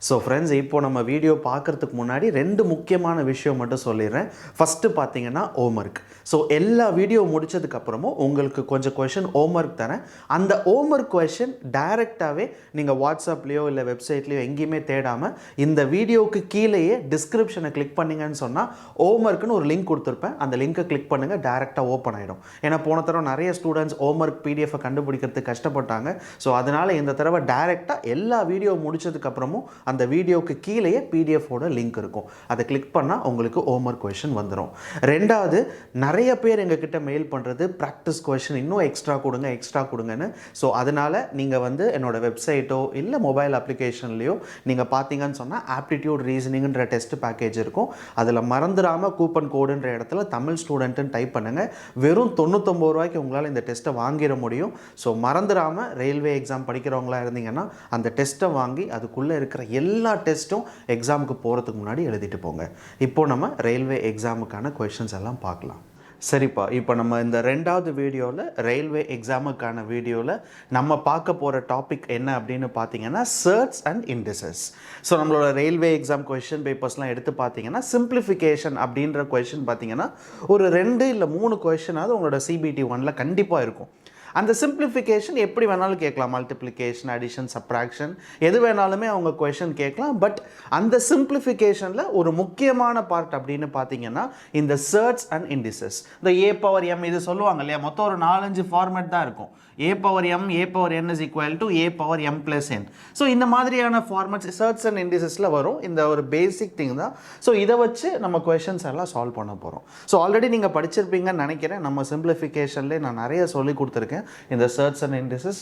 So friends, இப்போ நம்ம video பார்க்குறதுக்கு முன்னாடி ரெண்டு முக்கியமான விஷயம் மட்டும் சொல்லிடுறேன். ஃபஸ்ட்டு பார்த்தீங்கன்னா ஹோம்ஒர்க். ஸோ எல்லா வீடியோ முடிச்சதுக்கப்புறமும் உங்களுக்கு கொஞ்சம் கொஷின் ஹோம்ஒர்க் தரேன். அந்த ஹோம்ஒர்க் கொஷின் டைரெக்டாகவே நீங்கள் வாட்ஸ்அப்லேயோ இல்லை வெப்சைட்லேயோ எங்கேயுமே தேடாமல் இந்த வீடியோவுக்கு கீழேயே டிஸ்கிரிப்ஷனை கிளிக் பண்ணிங்கன்னு சொன்னால் ஹோம்ஒர்க்குன்னு ஒரு லிங்க் கொடுத்துருப்பேன். அந்த லிங்க்கை கிளிக் பண்ணுங்கள், டேரெக்டாக ஓப்பன் ஆகிடும். ஏன்னா போன தடவை நிறைய ஸ்டூடெண்ட்ஸ் ஹோம்ஒர்க் பிடிஎஃபை கண்டுபிடிக்கிறதுக்கு கஷ்டப்பட்டாங்க. ஸோ அதனால் இந்த தடவை டேரெக்டாக எல்லா வீடியோ முடிச்சதுக்கப்புறமும் அந்த வீடியோக்கு கீழேயே பிடிஎஃபோட லிங்க் இருக்கும். அதை கிளிக் பண்ணால் உங்களுக்கு ஹோம்ஒர்க் கொஷின் வந்துடும். ரெண்டாவது, நிறைய பேர் எங்ககிட்ட மெயில் பண்ணுறது ப்ராக்டிஸ் கொஷின் இன்னும் எக்ஸ்ட்ரா கொடுங்கன்னு. ஸோ அதனால் நீங்கள் என்னோட வெப்சைட்டோ இல்லை மொபைல் அப்ளிகேஷன்லையோ நீங்கள் பார்த்தீங்கன்னு சொன்னால் ஆப்டிடியூட் ரீசனிங்ன்ற டெஸ்ட் பேக்கேஜ் இருக்கும். அதில் மறந்துடாமல் கூப்பன் கோடுன்ற இடத்துல தமிழ் ஸ்டூடெண்ட்டுன்னு டைப் பண்ணுங்கள். வெறும் 99 ரூபாய்க்கு உங்களால் இந்த டெஸ்ட்டை வாங்கிட முடியும். ஸோ மறந்துடாமல் ரயில்வே எக்ஸாம் படிக்கிறவங்களா இருந்தீங்கன்னா அந்த டெஸ்ட்டை வாங்கி அதுக்குள்ளே இருக்கிற எல்லா டெஸ்ட்டும் எக்ஸாமுக்கு போகிறதுக்கு முன்னாடி எழுதிட்டு போங்க. இப்போ நம்ம ரயில்வே எக்ஸாமுக்கான கொஷின்ஸ் எல்லாம் பார்க்கலாம். சரிப்பா, இப்போ நம்ம இந்த ரெண்டாவது வீடியோவில் ரயில்வே எக்ஸாமுக்கான வீடியோவில் நம்ம பார்க்க போகிற டாபிக் என்ன அப்படின்னு பார்த்தீங்கன்னா சர்ட்ஸ் அண்ட் இண்டிசஸ். ஸோ நம்மளோட ரயில்வே எக்ஸாம் கொஷின் பேப்பர்ஸ்லாம் எடுத்து பார்த்தீங்கன்னா சிம்பிளிஃபிகேஷன் அப்படின்ற கொஷின் பார்த்தீங்கன்னா ஒரு 2 இல்லை 3 கொஷினாவது உங்களோட CBT 1ல் கண்டிப்பாக இருக்கும். அந்த சிம்பிளிஃபிகேஷன் எப்படி வேணாலும் கேட்கலாம். மல்டிப்ளிகேஷன், அடிஷன், சப்ராக்ஷன் எது வேணாலுமே அவங்க கொஷின் கேட்கலாம். பட் அந்த சிம்பிளிஃபிகேஷனில் ஒரு முக்கியமான பார்ட் அப்படின்னு பார்த்தீங்கன்னா இந்த சர்ட்ஸ் அண்ட் இண்டிசஸ். இந்த A/m இது சொல்லுவாங்க இல்லையா, மொத்தம் ஒரு 4-5 ஃபார்மேட் தான் இருக்கும். A/m, A/n is equal to A/m plus n. So இந்த மாதிரியான ஃபார்மேட்ஸ் சர்ட்ஸ் அண்ட் இண்டிசஸில் வரும். இந்த ஒரு பேசிக் திங் தான். ஸோ இதை வச்சு நம்ம கொஷின்ஸ் எல்லாம் சால்வ் பண்ண போகிறோம். ஸோ ஆல்ரெடி நீங்கள் படிச்சிருப்பீங்கன்னு நினைக்கிறேன். நம்ம சிம்பிளிஃபிகேஷன்லேயே நான் நிறைய சொல்லி கொடுத்துருக்கேன். இந்த சர்ட்ஸ் அண்ட் இண்டிசஸ்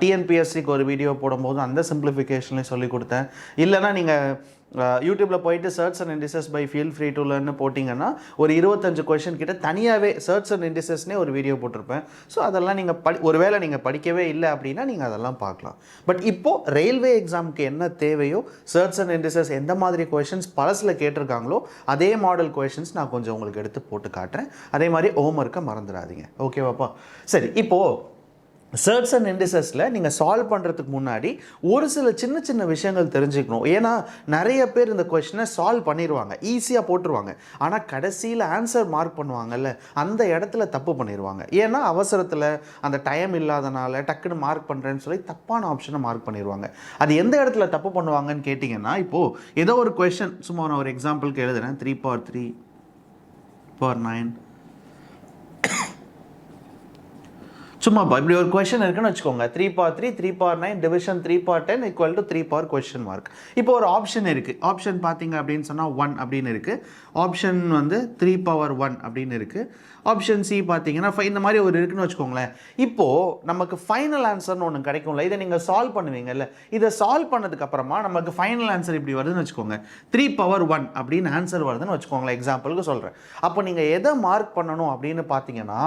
டிஎன்பிஎஸ்சிக்கு ஒரு வீடியோ போடும்போது அந்த சிம்பிளிஃபிகேஷன்லேயும் சொல்லி கொடுத்தேன். இல்லைனா நீங்கள் யூடியூப்பில் போயிட்டு surds and indices by feel free to லேர்ன்னு போட்டிங்கன்னா ஒரு 25 கொஷின் கிட்ட தனியாகவே சர்ட்ஸ் அண்ட் இண்டிசஸ்னே ஒரு வீடியோ போட்டிருப்பேன். ஸோ அதெல்லாம் நீங்கள் ஒருவேளை நீங்கள் படிக்கவே இல்லை அப்படின்னா நீங்கள் அதெல்லாம் பார்க்கலாம். பட் இப்போது ரயில்வே எக்ஸாமுக்கு என்ன தேவையோ சர்ட்ஸ் அண்ட் இண்டிசஸ் எந்த மாதிரி கொஷின்ஸ் பழசில் கேட்டிருக்காங்களோ அதே மாடல் கொஷின்ஸ் நான் கொஞ்சம் உங்களுக்கு எடுத்து போட்டு காட்டுறேன். அதே மாதிரி ஹோம்ஒர்க்கை மறந்துடாதீங்க. ஓகேவாப்பா? சரி, இப்போது சர்ட்ஸ் அண்ட் இண்டிசஸில் நீங்கள் சால்வ் பண்ணுறதுக்கு முன்னாடி ஒரு சில சின்ன சின்ன விஷயங்கள் தெரிஞ்சுக்கணும். ஏன்னா நிறைய பேர் இந்த கொஷினை சால்வ் பண்ணிடுவாங்க, ஈஸியாக போட்டுருவாங்க. ஆனால் கடைசியில் ஆன்சர் மார்க் பண்ணுவாங்கல்ல, அந்த இடத்துல தப்பு பண்ணிடுவாங்க. ஏன்னா அவசரத்தில் அந்த டைம் இல்லாதனால டக்குன்னு மார்க் பண்ணுறேன்னு சொல்லி தப்பான ஆப்ஷனை மார்க் பண்ணிடுவாங்க. அது எந்த இடத்துல தப்பு பண்ணுவாங்கன்னு கேட்டிங்கன்னா, இப்போது ஏதோ ஒரு கொஷின் சும்மா நான் ஒரு எக்ஸாம்பிளுக்கு எழுதுகிறேன். 3/3 power 9 சும்மா இப்படி ஒரு கொஷின் இருக்குன்னு வச்சுக்கோங்க. 3/3, 3/9 division 3/10 equal to 3 question mark. இப்போ ஒரு ஆப்ஷன் இருக்குது. ஆப்ஷன் பார்த்தீங்க அப்படின்னு சொன்னால் 1 அப்படின்னு இருக்குது. ஆப்ஷன் 3/1 அப்படின்னு இருக்குது. ஆப்ஷன் சி பார்த்தீங்கன்னா இந்த மாதிரி ஒரு இருக்குன்னு வச்சுக்கோங்களேன். இப்போது நமக்கு ஃபைனல் ஆன்சர்னு ஒன்று கிடைக்கும்ல, இதை நீங்கள் சால்வ் பண்ணுவீங்கல்ல. இதை சால்வ் பண்ணதுக்கப்புறமா நமக்கு ஃபைனல் ஆன்சர் இப்படி வருதுன்னு வச்சுக்கோங்க. 3/1 அப்படின்னு ஆன்சர் வருதுன்னு வச்சுக்கோங்களேன். எக்ஸாம்பிளுக்கு சொல்கிறேன். அப்போ நீங்கள் எதை மார்க் பண்ணணும் அப்படின்னு பார்த்தீங்கன்னா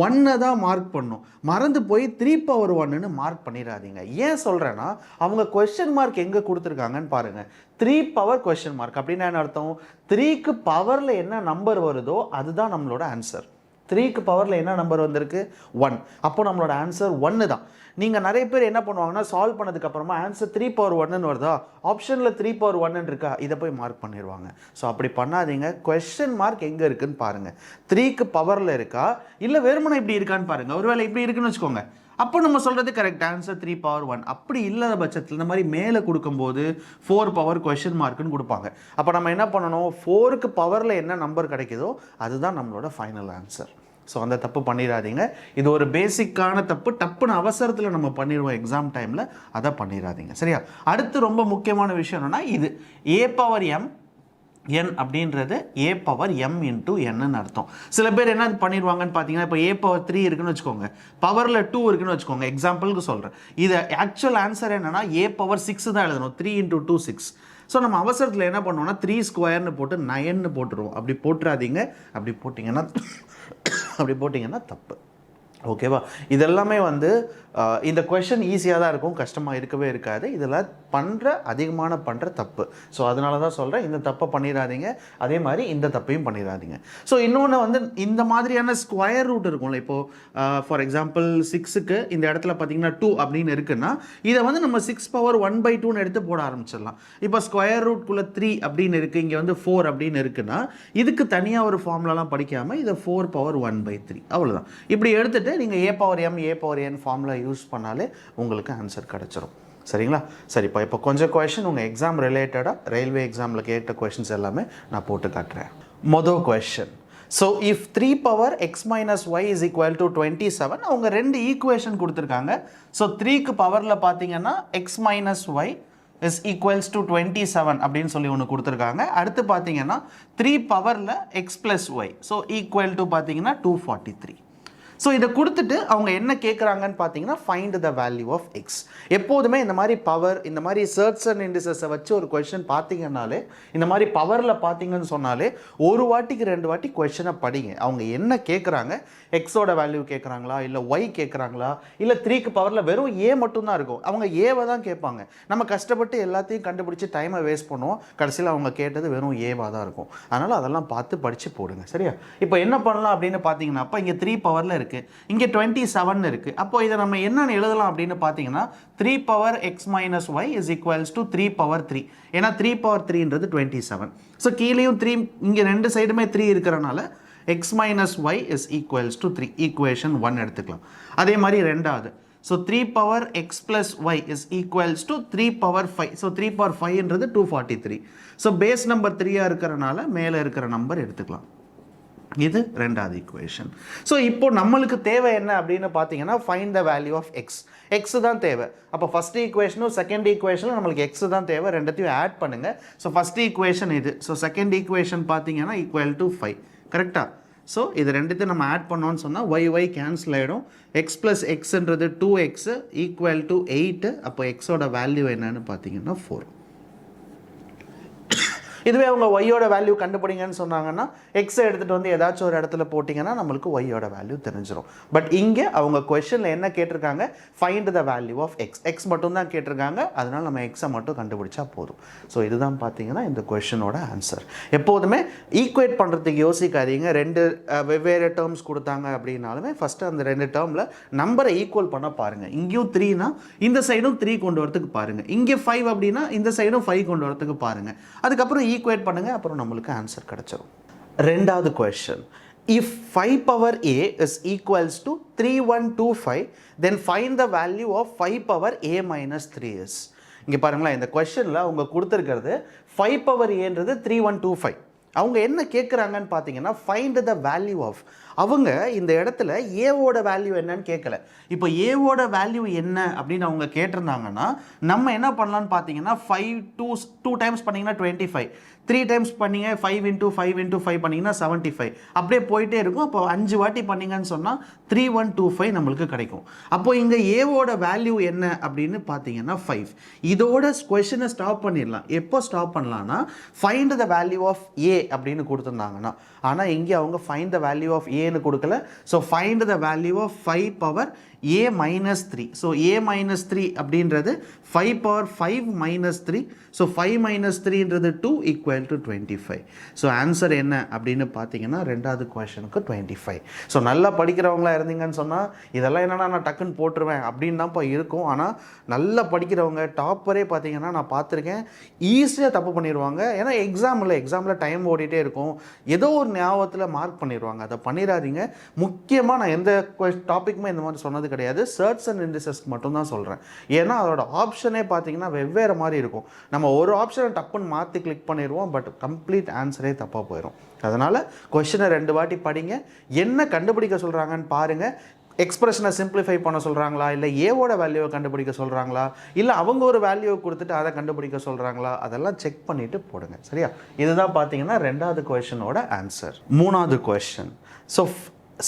1 தான் மார்க் பண்ணணும். மறந்து போய் 3/1ன்னு மார்க் பண்ணிடாதீங்க. ஏன் சொல்கிறேன்னா அவங்க கொஸ்டின் மார்க் எங்கே கொடுத்துருக்காங்கன்னு பாருங்கள். 3 கொஸ்டின் மார்க் அப்படின்னா என்ன அர்த்தம்? 3க்கு பவரில் என்ன நம்பர் வருதோ அதுதான் நம்மளோட ஆன்சர். 3க்கு பவரில் என்ன நம்பர் வந்திருக்கு? 1. அப்போ நம்மளோட ஆன்சர் 1 தான். நீங்கள் நிறைய பேர் என்ன பண்ணுவாங்கன்னா சால்வ் பண்ணதுக்கப்புறமா ஆன்சர் 3/1ன்னு வருதா, ஆப்ஷனில் 3/1 இருக்கா, இதை போய் மார்க் பண்ணிடுவாங்க. ஸோ அப்படி பண்ணாதீங்க. கொஸ்டின் மார்க் எங்கே இருக்குன்னு பாருங்கள். 3க்கு பவரில் இருக்கா இல்லை வெறுமனை இப்படி இருக்கான்னு பாருங்கள். ஒருவேளை இப்படி இருக்குன்னு வச்சுக்கோங்க, அப்போ நம்ம சொல்கிறது கரெக்ட் ஆன்சர் 3/1. அப்படி இல்லாத பட்சத்தில் இந்த மாதிரி மேலே கொடுக்கும்போது 4 கொஷின் மார்க்குன்னு கொடுப்பாங்க. அப்போ நம்ம என்ன பண்ணணும்? 4க்கு பவரில் என்ன நம்பர் கிடைக்குதோ அதுதான் நம்மளோட ஃபைனல் ஆன்சர். ஸோ அந்த தப்பு பண்ணிடாதீங்க. இது ஒரு பேசிக்கான தப்பு. டப்புன்னு அவசரத்தில் நம்ம பண்ணிடுவோம் எக்ஸாம் டைமில். அதை பண்ணிடாதீங்க. சரியா? அடுத்து ரொம்ப முக்கியமான விஷயம் என்னென்னா இது A/m n அப்படின்றது A/m into n அர்த்தம். சில பேர் என்ன பண்ணிடுவாங்கன்னு பார்த்தீங்கன்னா, இப்போ A/3 இருக்குன்னு வச்சுக்கோங்க, பவரில் 2 இருக்குன்னு வச்சுக்கோங்க. எக்ஸாம்பிளுக்கு சொல்கிறேன். இது ஆக்சுவல் ஆன்சர் என்னன்னா A/6 தான் எழுதணும். 3 × 2 6. ஸோ நம்ம அவசரத்தில் என்ன பண்ணுவோம்னா 3² போட்டு 9 போட்டுருவோம். அப்படி போட்டுறாதீங்க. அப்படி போட்டிங்கன்னா தப்பு. ஓகேவா? இதெல்லாமே வந்து இந்த கொஷின் ஈஸியாக தான் இருக்கும், கஷ்டமாக இருக்கவே இருக்காது. இதெல்லாம் பண்ணுற தப்பு. ஸோ அதனால தான் சொல்கிறேன், இந்த தப்பை பண்ணிடாதீங்க. அதே மாதிரி இந்த தப்பையும் பண்ணிடாதீங்க. ஸோ இன்னொன்று வந்து இந்த மாதிரியான ஸ்கொயர் ரூட் இருக்கும்ல, இப்போது ஃபார் எக்ஸாம்பிள் 6க்கு இந்த இடத்துல பார்த்தீங்கன்னா 2 அப்படின்னு இருக்குன்னா இதை வந்து நம்ம 6^1/2ன்னு எடுத்து போட ஆரம்பிச்சிடலாம். இப்போ ஸ்கொயர் ரூட்குள்ளே 3 அப்படின்னு இருக்குது, இங்கே வந்து 4 அப்படின்னு இருக்குன்னா இதுக்கு தனியாக ஒரு ஃபார்முலாலாம் படிக்காமல் இதை 4^1/3 அவ்வளோதான். இப்படி எடுத்துகிட்டு நீங்கள் a/m ஃபார்முலா யூஸ் பண்ணாலே உங்களுக்கு ஆன்சர் கிடச்சிரும். சரிங்களா? சரி, இப்போ கொஞ்சம் கொஷின் உங்கள் எக்ஸாம் ரிலேட்டடாக ரயில்வே எக்ஸாமில் கேட்ட கொஷின்ஸ் எல்லாமே நான் போட்டு காட்டுறேன். மொதல் question. So if 3x - y is equal to 27, அவங்க ரெண்டு ஈக்குவேஷன் கொடுத்துருக்காங்க. ஸோ 3க்கு பவரில் பார்த்தீங்கன்னா x - y is equals to 27 அப்படின்னு சொல்லி ஒன்று கொடுத்துருக்காங்க. அடுத்து பார்த்தீங்கன்னா 3 பவரில் x + y, so equal to பார்த்தீங்கன்னா 243. ஸோ இதை கொடுத்துட்டு அவங்க என்ன கேட்குறாங்கன்னு பார்த்தீங்கன்னா find the value of x. எப்போதுமே இந்த மாதிரி பவர், இந்த மாதிரி சர்ட்ஸ் அண்ட் இண்டிசஸை வச்சு ஒரு கொஷின் பார்த்தீங்கன்னாலே, இந்த மாதிரி பவரில் பார்த்தீங்கன்னு சொன்னாலே ஒரு வாட்டிக்கு 2 வாட்டி கொஷினை படிங்க. அவங்க என்ன கேட்குறாங்க, எக்ஸோட வேல்யூ கேட்குறாங்களா, இல்லை ஒய் கேட்குறாங்களா, இல்லை 3க்கு பவரில் வெறும் ஏ மட்டும்தான் இருக்கும், அவங்க ஏவை தான் கேட்பாங்க. நம்ம கஷ்டப்பட்டு எல்லாத்தையும் கண்டுபிடிச்சி டைமை வேஸ்ட் பண்ணுவோம், கடைசியில் அவங்க கேட்டது வெறும் ஏவாக தான் இருக்கும். அதனால் அதெல்லாம் பார்த்து படித்து போடுங்க. சரியா? இப்போ என்ன பண்ணலாம் அப்படின்னு பார்த்தீங்கன்னா, அப்போ இங்கே 3 பவரில் இருக்குது, இங்கே 27 இருக்குது. அப்போ இதை நம்ம என்னென்னு எழுதலாம் அப்படின்னு பார்த்தீங்கன்னா 3x - y is equals to 3/3. ஏன்னா 3/3ன்றது 27. ஸோ கீழேயும் 3, இங்கே ரெண்டு சைடுமே 3 இருக்கிறனால x - y is equals to 3. Equation 1 எடுத்துக்கலாம். அதே மாதிரி ரெண்டாவது, so 3x + y is equals to 3/5. So 3/5ன்றது 243. ஸோ பேஸ் நம்பர் 3 இருக்கிறனால மேலே இருக்கிற நம்பர் எடுத்துக்கலாம். இது ரெண்டாவது ஈக்குவேஷன். ஸோ இப்போ நம்மளுக்கு தேவை என்ன அப்படின்னு பார்த்தீங்கன்னா find the value of x. X தான் தேவை. அப்போ ஃபஸ்ட் ஈக்குவேஷனும் செகண்ட் ஈக்குவேஷனும் நம்மளுக்கு எக்ஸ் தான் தேவை. ரெண்டத்தையும் ஆட் பண்ணுங்கள். ஸோ ஃபஸ்ட் ஈக்குவேஷன் இது. ஸோ செகண்ட் ஈக்குவேஷன் பார்த்தீங்கன்னா ஈக்குவல் டு 5. கரெக்டாக? ஸோ இது ரெண்டுத்தையும் நம்ம ஆட் பண்ணோன்னு சொன்னால் y கேன்சல் ஆகிடும். எக்ஸ் ப்ளஸ் எக்ஸ்ன்றது 2x ஈக்குவல் டு 8. அப்போ எக்ஸோட வேல்யூ என்னன்னு பார்த்தீங்கன்னா 4. இதுவே அவங்க ஒய்யோட வேல்யூ கண்டுபிடிங்கன்னு சொன்னாங்கன்னா எக்ஸை எடுத்துகிட்டு வந்து ஏதாச்சும் ஒரு இடத்துல போட்டிங்கன்னா நம்மளுக்கு ஒய்யோட வேல்யூ தெரிஞ்சிடும். பட் இங்கே அவங்க கொஷனில் என்ன கேட்டிருக்காங்க, find the value of x. X மட்டும் தான் கேட்டிருக்காங்க, அதனால் நம்ம எக்ஸை மட்டும் கண்டுபிடிச்சா போதும். ஸோ இதுதான் பார்த்தீங்கன்னா இந்த கொஷனோட ஆன்சர். எப்போதுமே ஈக்குவேட் பண்ணுறதுக்கு யோசிக்காதீங்க. ரெண்டு வெவ்வேறு டேர்ம்ஸ் கொடுத்தாங்க அப்படின்னாலுமே ஃபஸ்ட்டு அந்த ரெண்டு டேர்மில் நம்பரை ஈக்குவல் பண்ண பாருங்கள். இங்கேயும் 3னா இந்த சைடும் 3 கொண்டு வரத்துக்கு பாருங்கள். இங்கே 5 அப்படின்னா இந்த சைடும் 5 கொண்டு வரத்துக்கு பாருங்கள். அதுக்கப்புறம் ஈக்குவேட் பண்ணுங்க, அப்புறம் நம்மளுக்கு ஆன்சர் கிடைச்சிரும். ரெண்டாவது question, if 5/a is equals to 3125 then find the value of 5/a - 3 is. இங்க பாருங்களா, இந்த क्वेश्चनல அவங்க கொடுத்திருக்கிறது 5/aன்றது 3125. அவங்க என்ன கேட்குறாங்கன்னு பார்த்தீங்கன்னா ஃபைண்ட் த வேல்யூ ஆஃப். அவங்க இந்த இடத்துல ஏவோட வேல்யூ என்னன்னு கேட்கல. இப்போ ஏவோட வேல்யூ என்ன அப்படின்னு அவங்க கேட்டிருந்தாங்கன்னா நம்ம என்ன பண்ணலான்னு பார்த்தீங்கன்னா 5 2 டைம்ஸ் பண்ணிங்கன்னா 25, 3 டைம்ஸ் பண்ணிங்க 5 × 5 × 5 பண்ணிங்கன்னா 75, அப்படியே போயிட்டே இருக்கும். அப்போ 5 வாட்டி பண்ணிங்கன்னு சொன்னால் 3125 நம்மளுக்கு கிடைக்கும். அப்போ இங்கே ஏவோட வேல்யூ என்ன அப்படின்னு பார்த்தீங்கன்னா 5. இதோட கொஷனை ஸ்டாப் பண்ணிடலாம். எப்போ ஸ்டாப் பண்ணலான்னா ஃபைண்ட் த வேல்யூ ஆஃப் ஏ அப்படின்னு கொடுத்துருந்தாங்கன்னா. ஆனால் இங்கே அவங்க ஃபைண்ட் த வேல்யூ ஆஃப் ஏன்னு கொடுக்கல. So find the value of 5/a - 3. So a - 3 அப்படின்றது 5/5 - 3. ஸோ 5 - 3ன்றது 2 ஈக்குவல் டு 25. ஸோ ஆன்சர் என்ன அப்படின்னு பார்த்தீங்கன்னா ரெண்டாவது கொஷனுக்கு 25. ஸோ நல்லா படிக்கிறவங்களா இருந்தீங்கன்னு சொன்னால் இதெல்லாம் என்னென்னா நான் டக்குன்னு போட்டுருவேன் அப்படின்னு தான்ப்பா இருக்கும். ஆனால் நல்லா படிக்கிறவங்க டாப்பரே பார்த்தீங்கன்னா நான் பார்த்துருக்கேன், ஈஸியாக தப்பு பண்ணிடுவாங்க. ஏன்னா எக்ஸாமில் டைம் ஓடிட்டே இருக்கும், ஏதோ ஒரு ஞாபகத்தில் மார்க் பண்ணிடுவாங்க. அதை பண்ணிடாதீங்க. முக்கியமாக நான் எந்த டாப்பிக்குமே இந்த மாதிரி சொன்னது கிடையாது, சர்ட்ஸ் அண்ட் இண்டிசஸ்க்கு மட்டும் தான் சொல்கிறேன். ஏன்னா அதோட ஆப்ஷனே பார்த்தீங்கன்னா வெவ்வேறு மாதிரி இருக்கும். நம்ம ஒரு ஆப்ஷனை டப்புன்னு மாற்றி கிளிக் பண்ணிடுவோம், பட் கம்ப்ளீட் ஆன்சரே தப்பாக போயிடும். அதனால் கொஷனை 2 வாட்டி படிங்க, என்ன கண்டுபிடிக்க சொல்கிறாங்கன்னு பாருங்கள். எக்ஸ்பிரஷனை சிம்பிளிஃபை பண்ண சொல்கிறாங்களா, இல்லை ஏவோட வேல்யூவை கண்டுபிடிக்க சொல்கிறாங்களா, இல்லை அவங்க ஒரு வேல்யூவை கொடுத்துட்டு அதை கண்டுபிடிக்க சொல்கிறாங்களா, அதெல்லாம் செக் பண்ணிவிட்டு போடுங்க. சரியா? இதுதான் பார்த்தீங்கன்னா ரெண்டாவது கொஷனோட ஆன்சர். மூணாவது கொஷன், ஸோ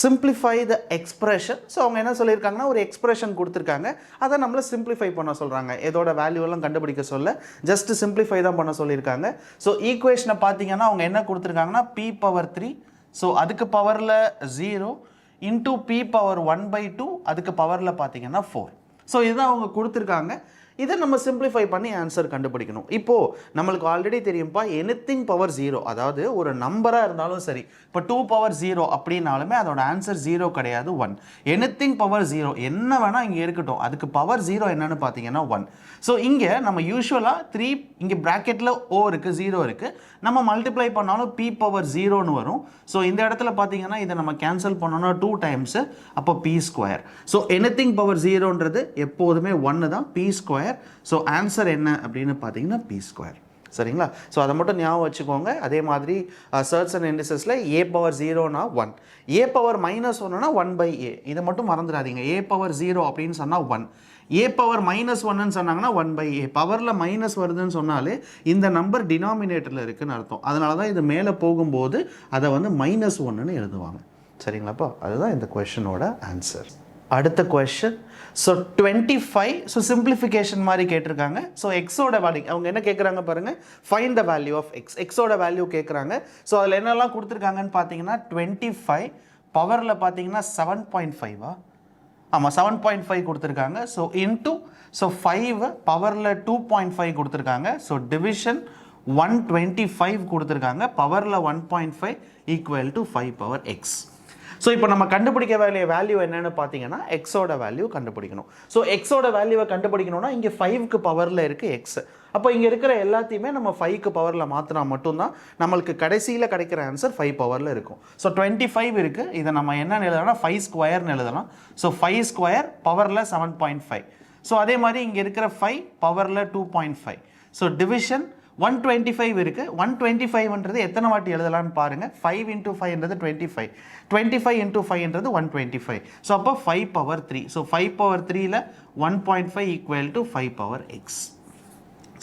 சிம்பிளிஃபை த எக்ஸ்பிரஷன். ஸோ அவங்க என்ன சொல்லியிருக்காங்கன்னா ஒரு எக்ஸ்பிரஷன் கொடுத்துருக்காங்க, அதை நம்மளை சிம்பிளிஃபை பண்ண சொல்கிறாங்க. இதோட வேல்யூவெல்லாம் கண்டுபிடிக்க சொல்ல ஜஸ்ட் சிம்பிளிஃபை தான் பண்ண சொல்லியிருக்காங்க. ஸோ ஈக்குவேஷனை பார்த்தீங்கன்னா அவங்க என்ன கொடுத்துருக்காங்கன்னா p/3. ஸோ அதுக்கு பவரில் 0 இன்டூ பி பவர் 1/2 அதுக்கு பவரில் பார்த்தீங்கன்னா 4. ஸோ இதுதான் அவங்க கொடுத்துருக்காங்க. இதை நம்ம சிம்பிளிஃபை பண்ணி ஆன்சர் கண்டுபிடிக்கணும். இப்போது நம்மளுக்கு ஆல்ரெடி தெரியும்ப்பா, எனிதிங் பவர் 0, அதாவது ஒரு நம்பராக இருந்தாலும் சரி, இப்போ 2 பவர் 0 அப்படின்னாலுமே அதோட ஆன்சர் 0 கிடையாது, 1. எனிதிங் பவர் 0 என்ன வேணால் இங்கே இருக்கட்டும், அதுக்கு பவர் 0 என்னன்னு பார்த்தீங்கன்னா 1. ஸோ இங்கே நம்ம யூஸ்வலாக 3 இங்கே ப்ராக்கெட்டில் ஓ இருக்குது, 0 இருக்குது, நம்ம மல்டிப்ளை பண்ணாலும் பி பவர் 0ன்னு வரும். ஸோ இந்த இடத்துல பார்த்தீங்கன்னா இதை நம்ம கேன்சல் பண்ணோம்னா 2 டைம்ஸு, அப்போ b square. So anything power 0ன்றது எப்போதுமே 1 தான், பி ஸ்கொயர். ஸோ ஆன்சர் என்ன அப்படின்னு பார்த்தீங்கன்னா பி ஸ்கொயர். சரிங்களா? ஸோ அதை மட்டும் ஞாபகம் வச்சுக்கோங்க. அதே மாதிரி சர்ட்ஸ் அண்ட் இண்டிசஸில் ஏ பவர் 0னா 1, ஏ பவர் -1னா 1/a, இதை மட்டும் மறந்துடாதீங்க. ஏ பவர் 0 அப்படின்னு சொன்னால் 1, ஏ பவர் -1ன்னு சொன்னாங்கன்னா 1/a. பவரில் மைனஸ் வருதுன்னு சொன்னாலே இந்த நம்பர் டினாமினேட்டரில் இருக்குதுன்னு அர்த்தம். அதனால தான் இது மேலே போகும்போது அதை வந்து -1ன்னு எழுதுவாங்க. சரிங்களாப்பா? அதுதான் இந்த கொஷனோட ஆன்சர். அடுத்த கொஷன், ஸோ 25, ஸோ சிம்பிளிஃபிகேஷன் மாதிரி கேட்டிருக்காங்க. ஸோ எக்ஸோட வேல்யூ அவங்க என்ன கேட்குறாங்க பாருங்கள், find the value of x, எக்ஸோட வேல்யூ கேட்குறாங்க. ஸோ அதில் என்னெல்லாம் கொடுத்துருக்காங்கன்னு பார்த்தீங்கன்னா 25 பவரில் பார்த்தீங்கன்னா 7.5, ஆமாம் 7.5 கொடுத்துருக்காங்க. ஸோ இன்டூ, ஸோ 5 பவரில் 2.5 கொடுத்துருக்காங்க. ஸோ டிவிஷன் 125 கொடுத்துருக்காங்க, பவரில் 1.5 equal to 5 power X. So இப்போ நம்ம கண்டுபிடிக்க வேண்டிய வேல்யூ என்னன்னு பார்த்தீங்கன்னா எக்ஸோட வேல்யூ கண்டுபிடிக்கணும். ஸோ எக்ஸோட வேல்யூவை கண்டுபிடிக்கணும்னா இங்கே 5க்கு பவரில் இருக்குது எக்ஸ். அப்போ இங்கே இருக்கிற எல்லாத்தையுமே நம்ம 5க்கு பவரில் மாற்றினா மட்டும்தான் நம்மளுக்கு கடைசியில் கிடைக்கிற ஆன்சர் 5 பவரில் இருக்கும். ஸோ 25 இருக்குது, இதை நம்ம என்னன்னு எழுதலாம்னா 5 ஸ்கொயர்னு எழுதலாம். ஸோ 5 ஸ்கொயர் பவரில் 7.5. ஸோ அதே மாதிரி இங்கே இருக்கிற 5 பவரில் 2.5. ஸோ டிவிஷன் 125 இருக்குது. 125ன்றது எத்தனை வாட்டி எழுதலான்னு பாருங்கள். 5 × 5ன்றது 25, 25 × 5ன்றது 125. ஸோ அப்போ 5 பவர் 3. ஸோ 5 பவர் 3ல் 1.5 ஈக்குவல் டு 5 பவர் எக்ஸ்.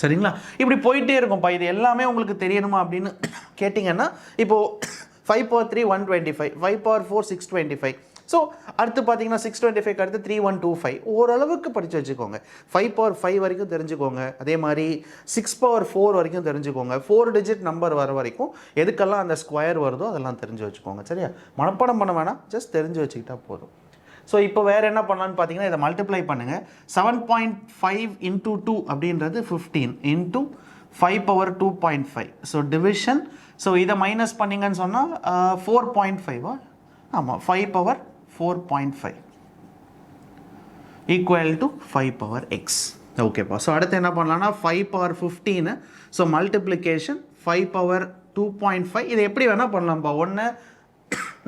சரிங்களா? இப்படி போயிட்டே இருக்கும்ப்பா. இது எல்லாமே உங்களுக்கு தெரியணுமா அப்படின்னு கேட்டிங்கன்னா இப்போது 5 பவர் 3 125, 5 பவர் 4 625. ஸோ அடுத்து பார்த்தீங்கன்னா 625 அடுத்து 3125. ஓரளவுக்கு படித்து வச்சுக்கோங்க. 5 பவர் 5 வரைக்கும் தெரிஞ்சுக்கோங்க. அதே மாதிரி 6 பவர் 4 வரைக்கும் தெரிஞ்சுக்கோங்க. 4 டிஜிட் நம்பர் வர வரைக்கும் எதுக்கெல்லாம் அந்த ஸ்கொயர் வருதோ அதெல்லாம் தெரிஞ்சு வச்சுக்கோங்க. சரியா? மனப்பாடம் பண்ண வேணாம், ஜஸ்ட் தெரிஞ்சு வச்சுக்கிட்டா போதும். ஸோ இப்போ வேறு என்ன பண்ணலான்னு பார்த்தீங்கன்னா இதை மல்டிப்ளை பண்ணுங்கள். 7.5 × 2 அப்படின்றது 15 into 5 power 2.5. So division, so இதை மைனஸ் பண்ணிங்கன்னு சொன்னால் 4.5. ஆமாம், 5 power 4.5 equal to 5 power X. ஓகேப்பா. ஸோ அடுத்து என்ன பண்ணலாம்னா 5 பவர் 15. So multiplication 5 power 2.5. இதை எப்படி வேணால் பண்ணலாம்ப்பா. ஒன்று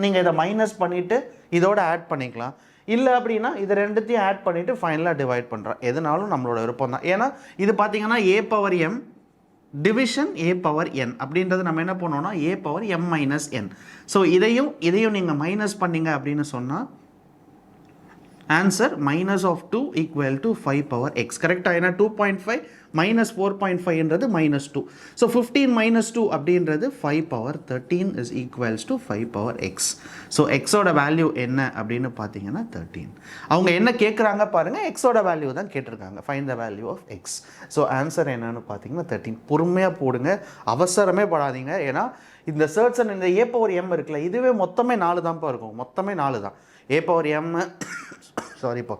நீங்கள் இதை மைனஸ் பண்ணிவிட்டு இதோட ஆட் பண்ணிக்கலாம், இல்லை அப்படின்னா இது ரெண்டுத்தையும் ஆட் பண்ணிவிட்டு ஃபைனலாக டிவைட் பண்ணுறோம். எதுனாலும் நம்மளோட விருப்பம் தான். ஏன்னா இது பார்த்தீங்கன்னா a power m division a power n அப்படின்றது நம்ம என்ன பண்ணோம்னா a power m minus n. So இதையும் நீங்கள் மைனஸ் பண்ணிங்க அப்படின்னு சொன்னால் answer -2 equal to 5 power x. கரெக்டாக? ஏன்னா 2.5 - 4.5ன்றது -2. ஸோ 15 - 2 அப்படின்றது 5 power 13 is equals to 5 power X. So எக்ஸோட வேல்யூ என்ன அப்படின்னு பார்த்தீங்கன்னா 13. அவங்க என்ன கேட்குறாங்க பாருங்கள், எக்ஸோட வேல்யூ தான் கேட்டிருக்காங்க. Find the value of x. So answer என்னன்னு பார்த்தீங்கன்னா 13. பொறுமையாக போடுங்க, அவசரமே படாதீங்க. ஏன்னா இந்த சர்ட்ஸ் அண்ட் இந்த ஏ பவர் எம் இருக்குல்ல, இதுவே மொத்தமே 4 தான்ப்பா இருக்கும். மொத்தமே 4 தான். ஏ பவர் எம் சாரிப்பா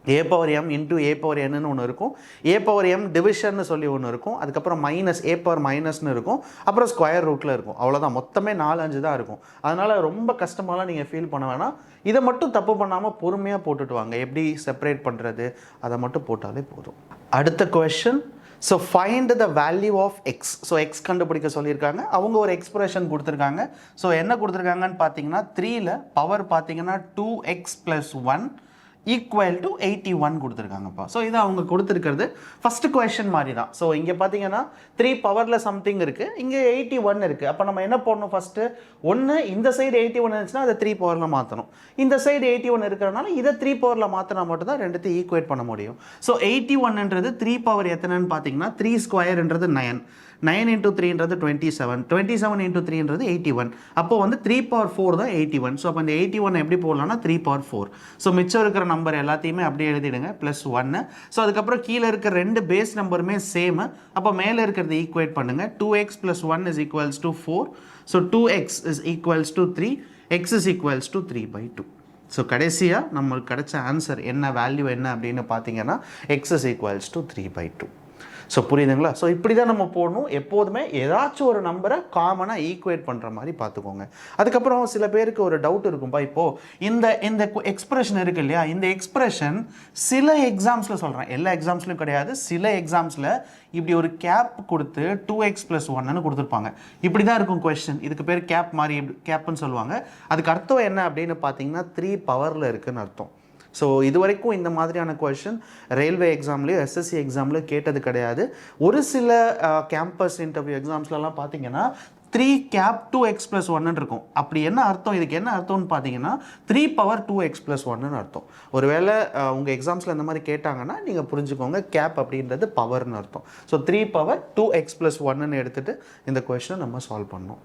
ஏ power M into a power என்னன்னு ஒன்று இருக்கும், ஏ பவர் எம் டிவிஷன்னு சொல்லி ஒன்று இருக்கும், அதுக்கப்புறம் மைனஸ் ஏ பவர் மைனஸ்னு இருக்கும், அப்புறம் ஸ்கொயர் ரூட்டில் இருக்கும். அவ்வளோதான், மொத்தமே 4-5 தான் இருக்கும். அதனால் ரொம்ப கஷ்டமாலாம் நீங்கள் ஃபீல் பண்ண வேணாம். இதை மட்டும் தப்பு பண்ணாமல் பொறுமையாக போட்டுட்டு வாங்க. எப்படி செப்பரேட் பண்ணுறது அதை மட்டும் போட்டாலே போதும். அடுத்த question, so find the value of x. So x கண்டுபிடிக்க சொல்லியிருக்காங்க. அவங்க ஒரு எக்ஸ்பிரஷன் கொடுத்துருக்காங்க. ஸோ என்ன கொடுத்துருக்காங்கன்னு பார்த்தீங்கன்னா 3ல் பவர் பார்த்தீங்கன்னா 2x + 1 ஈக்குவல் டு 81 கொடுத்துருக்காங்கப்பா. ஸோ இது அவங்க கொடுத்துருக்கிறது ஃபஸ்ட்டு கொஷன் மாதிரி தான். ஸோ இங்கே பார்த்தீங்கன்னா 3 பவரில் சம்திங் இருக்குது, இங்கே 81 இருக்குது. அப்போ நம்ம என்ன பண்ணணும், ஃபஸ்ட்டு ஒன்று இந்த சைடு 81 இருந்துச்சுன்னா அதை 3 பவரில் மாற்றணும். இந்த சைடு 81 இருக்கிறனால இதை 3 பவரில் மாற்றினா மட்டும் தான் ரெண்டுத்தையும் ஈக்குவேட் பண்ண முடியும். ஸோ 81ன்றது 3 பவர் எத்தனைன்னு பார்த்தீங்கன்னா 3 ஸ்கொயர்ன்றது 9, 9 × 3ன்றது 27, 27 × 3ன்றது 81. அப்போது வந்து 3 பவர் 4 தான் 81. ஸோ அப்போ இந்த 81 எப்படி போடலாம்னா 3 பவர் 4. ஸோ மிச்சம் இருக்கிற நம்பர் எல்லாத்தையுமே அப்படியே எழுதிடுங்க, +1. ஸோ அதுக்கப்புறம் கீழே இருக்கிற 2 பேஸ் நம்பருமே சேமு. அப்போ மேலே இருக்கிறது ஈக்குவேட் பண்ணுங்கள். 2x + 1 is equals to 4. So 2x is equals to 3. x is equals to 3/2. So கடைசியாக நம்மளுக்கு கிடைச்ச ஆன்சர் என்ன வேல்யூ என்ன அப்படின்னு பார்த்தீங்கன்னா x is equals to 3/2. So புரியுதுங்களா? ஸோ இப்படி தான் நம்ம போடணும். எப்போதுமே ஏதாச்சும் ஒரு நம்பரை காமனாக ஈக்குவேட் பண்ணுற மாதிரி பார்த்துக்கோங்க. அதுக்கப்புறம் சில பேருக்கு ஒரு டவுட் இருக்கும்பா, இப்போது இந்த எக்ஸ்பிரஷன் இருக்குது இல்லையா, இந்த எக்ஸ்பிரஷன் சில எக்ஸாம்ஸில் சொல்கிறேன், எல்லா எக்ஸாம்ஸ்லையும் கிடையாது, சில எக்ஸாம்ஸில் இப்படி ஒரு கேப் கொடுத்து 2x + 1ன்னு கொடுத்துருப்பாங்க. இப்படி தான் இருக்கும் கொஸ்டின். இதுக்கு பேர் கேப் மாதிரி கேப்னு சொல்லுவாங்க. அதுக்கு அர்த்தம் என்ன அப்படின்னு பார்த்தீங்கன்னா 3 பவரில் இருக்குதுன்னு அர்த்தம். ஸோ இது வரைக்கும் இந்த மாதிரியான கொஷின் ரயில்வே எக்ஸாம்லேயும் எஸ்எஸ்சி எக்ஸாம்லேயும் கேட்டது கிடையாது. ஒரு சில கேம்பஸ் இன்டர்வியூ எக்ஸாம்ஸ்லலாம் பார்த்தீங்கன்னா 3 cap 2x + 1 இருக்கும். அப்படி என்ன அர்த்தம், இதுக்கு என்ன அர்த்தம்னு பார்த்தீங்கன்னா 3 பவர் 2x + 1ன்னு அர்த்தம். ஒருவேளை உங்கள் எக்ஸாம்ஸில் இந்த மாதிரி கேட்டாங்கன்னா நீங்கள் புரிஞ்சுக்கோங்க, கேப் அப்படின்றது பவர்னு அர்த்தம். ஸோ 3 பவர் 2x + 1ன்னு எடுத்துகிட்டு இந்த கொஷினை நம்ம சால்வ் பண்ணோம்.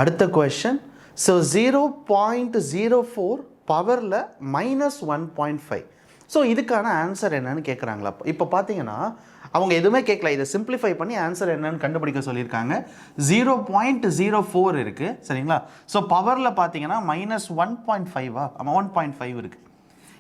அடுத்த கொஷின், ஸோ 0.04 பவரில் -1.5. ஸோ இதுக்கான ஆன்சர் என்னன்னு கேட்குறாங்களா? இப்போ பார்த்தீங்கன்னா அவங்க எதுவுமே கேட்கல, இதை சிம்பிளிஃபை பண்ணி ஆன்சர் என்னன்னு கண்டுபிடிக்க சொல்லியிருக்காங்க. 0.04 இருக்குது சரிங்களா? ஸோ பவரில் பார்த்தீங்கன்னா -1.5 1.5 இருக்குது.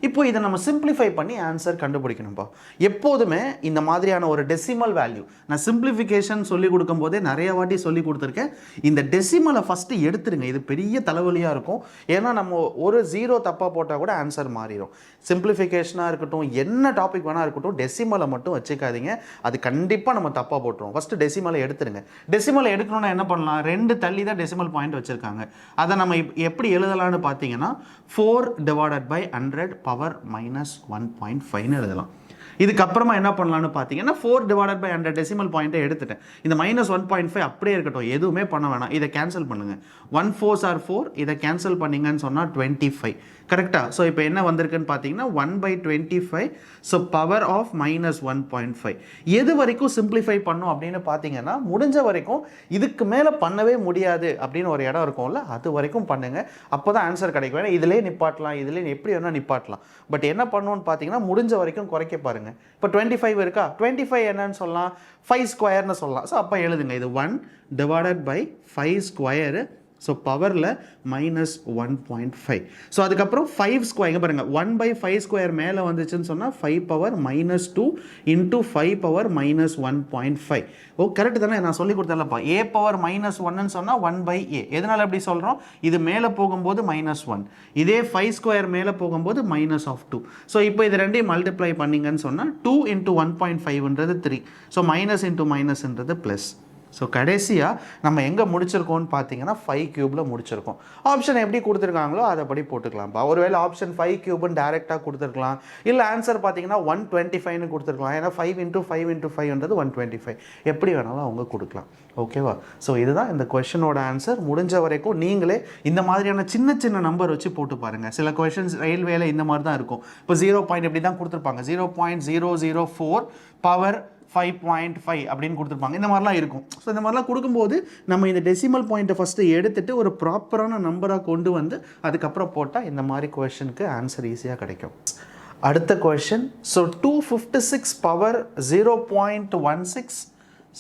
இப்போ இதை நம்ம சிம்பிளிஃபை பண்ணி ஆன்சர் கண்டுபிடிக்கணும்ப்பா. எப்போதுமே இந்த மாதிரியான ஒரு டெசிமல் வேல்யூ, நான் சிம்பிளிஃபிகேஷன் சொல்லி கொடுக்கும் போதே நிறைய வாட்டி சொல்லி கொடுத்துருக்கேன். இந்த டெசிமலை ஃபஸ்ட்டு எடுத்துருங்க, இது பெரிய தலைவலியாக இருக்கும். ஏன்னா நம்ம ஒரு 0 தப்பாக போட்டால் கூட ஆன்சர் மாறிடும். சிம்பிளிஃபிகேஷனாக இருக்கட்டும், என்ன டாபிக் வேணா இருக்கட்டும், டெசிமலை மட்டும் வச்சுக்காதீங்க, அது கண்டிப்பாக நம்ம தப்பாக போட்டுருவோம். ஃபஸ்ட்டு டெசிமலை எடுத்துருங்க. டெசிமலை எடுக்கணும்னா என்ன பண்ணலாம், 2 தள்ளி தான் டெசிமல் பாயிண்ட் வச்சுருக்காங்க. அதை நம்ம எப்படி எழுதலாம்னு பார்த்தீங்கன்னா 4/100 பவர் -1.5ன்னு எழுதலாம். இதுக்கப்புறமா என்ன பண்ணலாம்னு பார்த்தீங்கன்னா 4/100 டெசிமல் பாயிண்ட்டை எடுத்துட்டேன். இந்த -1.5 அப்படியே இருக்கட்டும், எதுவுமே பண்ண வேணாம். இதை கேன்சல் பண்ணுங்கள். 1 4s are 4, இதை கேன்சல் பண்ணிங்கன்னு சொன்னால் 25 கரெக்டாக. ஸோ இப்போ என்ன வந்திருக்குன்னு பார்த்தீங்கன்னா 1/25. So power of -1.5. எது வரைக்கும் சிம்பிளிஃபை பண்ணும் அப்படின்னு பார்த்தீங்கன்னா முடிஞ்ச வரைக்கும், இதுக்கு மேலே பண்ணவே முடியாது அப்படின்னு ஒரு இடம் இருக்கும்ல, அது வரைக்கும் பண்ணுங்கள். அப்போ தான் ஆன்சர் கிடைக்கும். ஏன்னா இதிலே நிப்பாட்டலாம், இதிலே எப்படி வேணால் நிப்பாட்டலாம். பட் என்ன பண்ணணும்னு பார்த்தீங்கன்னா முடிஞ்ச வரைக்கும் குறைக்க பாருங்கள். இப்போ 25 இருக்கா, 25 என்னன்னு சொல்லலாம், 5 ஸ்கொயர்னு சொல்லலாம். ஸோ அப்போ எழுதுங்க, இது 1/5 ஸ்கொயரு. ஸோ பவரில் -1.5. ஸோ அதுக்கப்புறம் 5 ஸ்கொயர், இங்கே பாருங்கள் 1/5 ஸ்கொயர் மேலே வந்துச்சுன்னு சொன்னால் 5 பவர் -2 × 5 பவர் -1.5. ஓ கரெக்டு தானே, நான் சொல்லி கொடுத்தேன்லப்பா. a பவர் -1ன்னு சொன்னால் 1/a. எதனால் அப்படி சொல்கிறோம், இது மேலே போகும்போது -1, இதே 5 ஸ்கொயர் மேலே போகும்போது -2. ஸோ இப்போ இது ரெண்டையும் மல்டிப்ளை பண்ணிங்கன்னு சொன்னால் 2 × 1.5ன்றது 3. ஸோ மைனஸ் இன்ட்டு மைனஸ்ன்றது ப்ளஸ். ஸோ கடைசியாக நம்ம எங்கே முடிச்சிருக்கோம்னு பார்த்தீங்கன்னா 5³ முடிச்சிருக்கோம். ஆப்ஷன் எப்படி கொடுத்துருக்காங்களோ அதைப்படி போட்டுக்கலாம்ப்பா. ஒருவேளை ஆப்ஷன் 5³ டேரெக்டாக கொடுத்துருக்கலாம், இல்லை ஆன்சர் பார்த்தீங்கன்னா 125ன்னு கொடுத்துருக்கலாம். ஏன்னா 5 × 5 × 5ன்றது 125. எப்படி வேணாலும் அவங்க கொடுக்கலாம். ஓகேவா? ஸோ இதுதான் இந்த கொஷனோட ஆன்சர். முடிஞ்ச வரைக்கும் நீங்களே இந்த மாதிரியான சின்ன சின்ன நம்பர் வச்சு போட்டு பாருங்கள். சில கொஷின்ஸ் ரயில்வேல இந்த மாதிரி தான் இருக்கும். இப்போ 0 பாயிண்ட் இப்படி தான் கொடுத்துருப்பாங்க, 0.004 பவர் 5.5 அப்படின்னு கொடுத்துருப்பாங்க. இந்த மாதிரிலாம் இருக்கும். ஸோ இந்த மாதிரிலாம் கொடுக்கும்போது நம்ம இந்த டெசிமல் பாயிண்ட்டை ஃபஸ்ட்டு எடுத்துகிட்டு ஒரு ப்ராப்பரான நம்பராக கொண்டு வந்து அதுக்கப்புறம் போட்டால் இந்த மாதிரி கொஷனுக்கு ஆன்சர் ஈஸியாக கிடைக்கும். அடுத்த கொஷின், ஸோ 256 பவர் 0.16.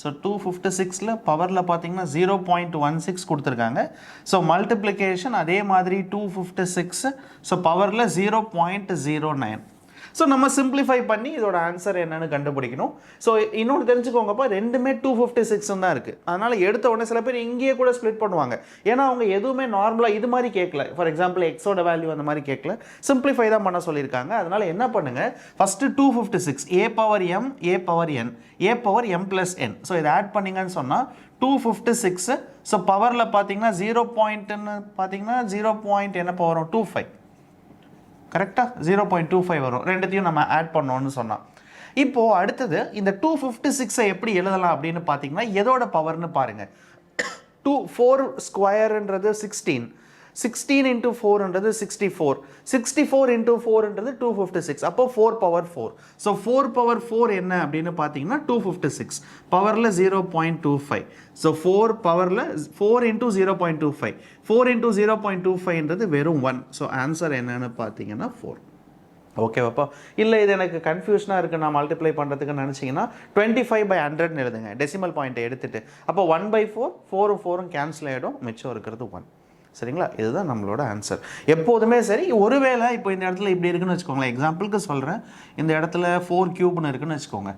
ஸோ 256ல் பவரில் பார்த்தீங்கன்னா 0.16 கொடுத்துருக்காங்க. ஸோ மல்டிப்ளிகேஷன் அதே மாதிரி 256, ஸோ பவரில் 0.09. ஸோ நம்ம சிம்பிளிஃபை பண்ணி இதோட ஆன்சர் என்னன்னு கண்டுபிடிக்கணும். ஸோ இன்னொன்று தெரிஞ்சுக்கோங்கப்பா, ரெண்டுமே 256 தான் இருக்குது. அதனால் எடுத்த உடனே சில பேர் இங்கேயே கூட ஸ்ப்ளிட் பண்ணுவாங்க. ஏன்னா அவங்க எதுவுமே நார்மலாக இது மாதிரி கேட்கல. ஃபார் எக்ஸாம்பிள் எக்ஸோட வேல்யூ அந்த மாதிரி கேட்கல, சிம்பிளிஃபை தான் பண்ண சொல்லியிருக்காங்க. அதனால் என்ன பண்ணுங்கள், first 256 a power m a power n a power m + n. So இதை ஆட் பண்ணிங்கன்னு சொன்னால் 256. ஸோ பவரில் பார்த்தீங்கன்னா 0 பாயிண்ட்டுன்னு பார்த்தீங்கன்னா 0 பாயிண்ட் என்ன பவர் வரும், 25 கரெக்டாக 0.25 வரும். ரெண்டுத்தையும் நம்ம ஆட் பண்ணோன்னு சொன்னால். இப்போது அடுத்தது இந்த 256 எப்படி எழுதலாம் அப்படின்னு பார்த்தீங்கன்னா எதோட பவர்னு பாருங்கள். 4 ஸ்கொயர்ன்றது 16, 16 × 4ன்றது 64, 64 × 4ன்றது 256. அப்போ 4 பவர் 4. ஸோ 4 பவர் 4 என்ன அப்படின்னு பார்த்தீங்கன்னா 256 பவரில் 0.25. ஸோ 4 பவரில் 4 × 0.25, 4 × 0.25ன்றது வெறும் 1. ஸோ ஆன்சர் என்னன்னு பார்த்தீங்கன்னா 4. ஓகேவாப்பா? இல்லை இது எனக்கு கன்ஃபியூஷனாக இருக்குது, நான் மல்டிப்ளை பண்ணுறதுக்குன்னு நினச்சிங்கன்னா 25/100ன்னு எழுதுங்க, டெசிமல் பாயிண்ட்டை எடுத்துகிட்டு. அப்போ 1/4, 4 4 கேன்சல் ஆகிடும், மிச்சம் இருக்கிறது 1. சரிங்களா? இதுதான் நம்மளோட ஆன்சர். எப்போதுமே சரி, ஒருவேளை இப்போ இந்த இடத்துல இப்படி இருக்குன்னு வச்சுக்கோங்களேன், எக்ஸாம்பிளுக்கு சொல்கிறேன், இந்த இடத்துல 4 கியூப்னு இருக்குன்னு வச்சுக்கோங்க,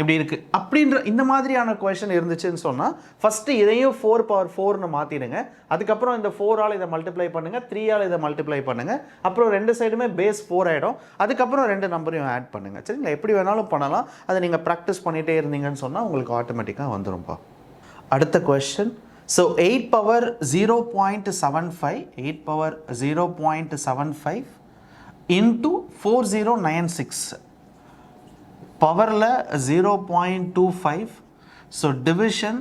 இப்படி இருக்குது அப்படின்ற இந்த மாதிரியான கொஷன் இருந்துச்சுன்னு சொன்னால் ஃபஸ்ட்டு இதையும் 4/4ன்னு மாற்றிடுங்க. அதுக்கப்புறம் இந்த 4ஆல் இதை மல்டிப்ளை பண்ணுங்கள், 3ஆல் இதை மல்டிப்ளை பண்ணுங்கள், அப்புறம் ரெண்டு சைடுமே பேஸ் 4 ஆகிடும். அதுக்கப்புறம் ரெண்டு நம்பரையும் ஆட் பண்ணுங்கள். சரிங்களா? எப்படி வேணாலும் பண்ணலாம். அதை நீங்கள் ப்ராக்டிஸ் பண்ணிகிட்டே இருந்தீங்கன்னு சொன்னால் உங்களுக்கு ஆட்டோமேட்டிக்காக வந்துடும்ப்பா. அடுத்த question. So 8 power 0.75 8 power 0.75 into 4096 பவரில் 0.25. So division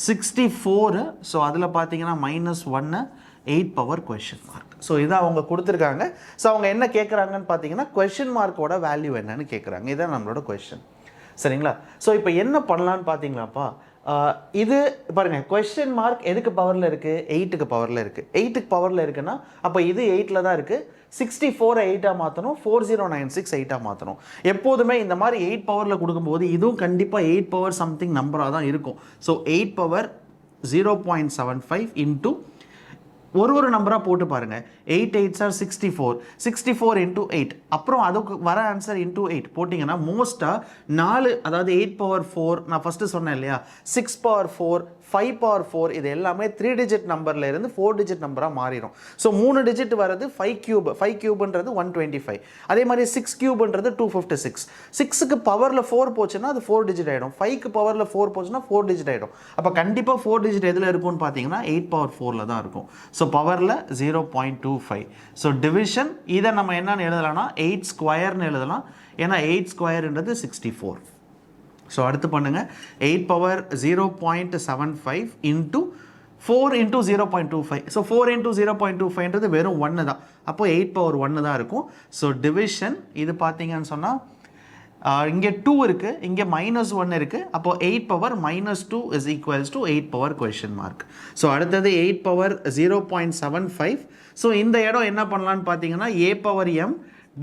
64. ஸோ அதில் பார்த்தீங்கன்னா -1 8 பவர் கொஷின் மார்க். ஸோ இதை அவங்க கொடுத்துருக்காங்க. ஸோ அவங்க என்ன கேட்குறாங்கன்னு பார்த்தீங்கன்னா கொஷின் மார்க்கோட வேல்யூ என்னன்னு கேட்குறாங்க. இதுதான் நம்மளோட கொஷின். சரிங்களா? ஸோ இப்போ என்ன பண்ணலான்னு பார்த்தீங்களாப்பா, இது பாருங்கள், கொஷின் மார்க் எதுக்கு பவரில் இருக்குது? 8க்கு பவரில் இருக்குது. 8க்கு பவரில் இருக்குன்னா அப்போ இது 8ல் தான் இருக்குது. 64 8ஆக மாற்றணும், 4096 8ஆக மாற்றணும். எப்போதுமே இந்த மாதிரி 8 பவரில் கொடுக்கும்போது இதுவும் கண்டிப்பாக 8 பவர் சம்திங் நம்பராக தான் இருக்கும். ஸோ 8 பவர் 0.75 இன்ட்டு ஒரு நம்பராக போட்டு பாருங்கள். 8 8s are 64. 64 into 8. அப்புறம் அதுக்கு வர ஆன்சர் into 8 போட்டிங்கன்னா மோஸ்ட்டாக 4, அதாவது 8 பவர் 4 நான் ஃபஸ்ட்டு சொன்னேன் இல்லையா, 6 பவர் 4 5 பவர் 4 இது எல்லாமே 3 டிஜிட் நம்பரில் இருந்து 4 டிஜிட் நம்பராக மாறிடும். ஸோ 3 டிஜிட் வர்றது 5 கியூப். 5 கியூப்ன்றது 125. அதே மாதிரி 6 கியூப்ன்றது 256. 6க்கு பவரில் 4 போச்சுன்னா அது 4 டிஜிட் ஆகிடும். 5க்கு பவரில் 4 போச்சுன்னா 4 டிஜிட் ஆகிடும். அப்போ கண்டிப்பாக 4 டிஜிட் எதில் இருக்கும்னு பார்த்தீங்கன்னா 8 பவர் 4ல் தான் இருக்கும். ஸோ பவரில் 0.25. ஸோ டிவிஷன் இதை நம்ம என்னன்னு எழுதலாம்னா 8 ஸ்கொயர்னு எழுதலாம். ஏன்னா 8 ஸ்கொயர்ன்றது 64. ஸோ அடுத்து பண்ணுங்கள். 8 power 0.75 into 4 into 0.25. So 4 into 0.25ன்றது வெறும் 1 தான். அப்போ 8 பவர் 1 தான் இருக்கும். ஸோ டிவிஷன் இது பார்த்தீங்கன்னு சொன்னால் இங்கே 2 இருக்குது, இங்கே -1 இருக்குது. அப்போது 8 power -2 is equals to 8 power question mark. So அடுத்தது 8 பவர் 0.75. ஸோ இந்த இடம் என்ன பண்ணலான்னு பார்த்தீங்கன்னா a power m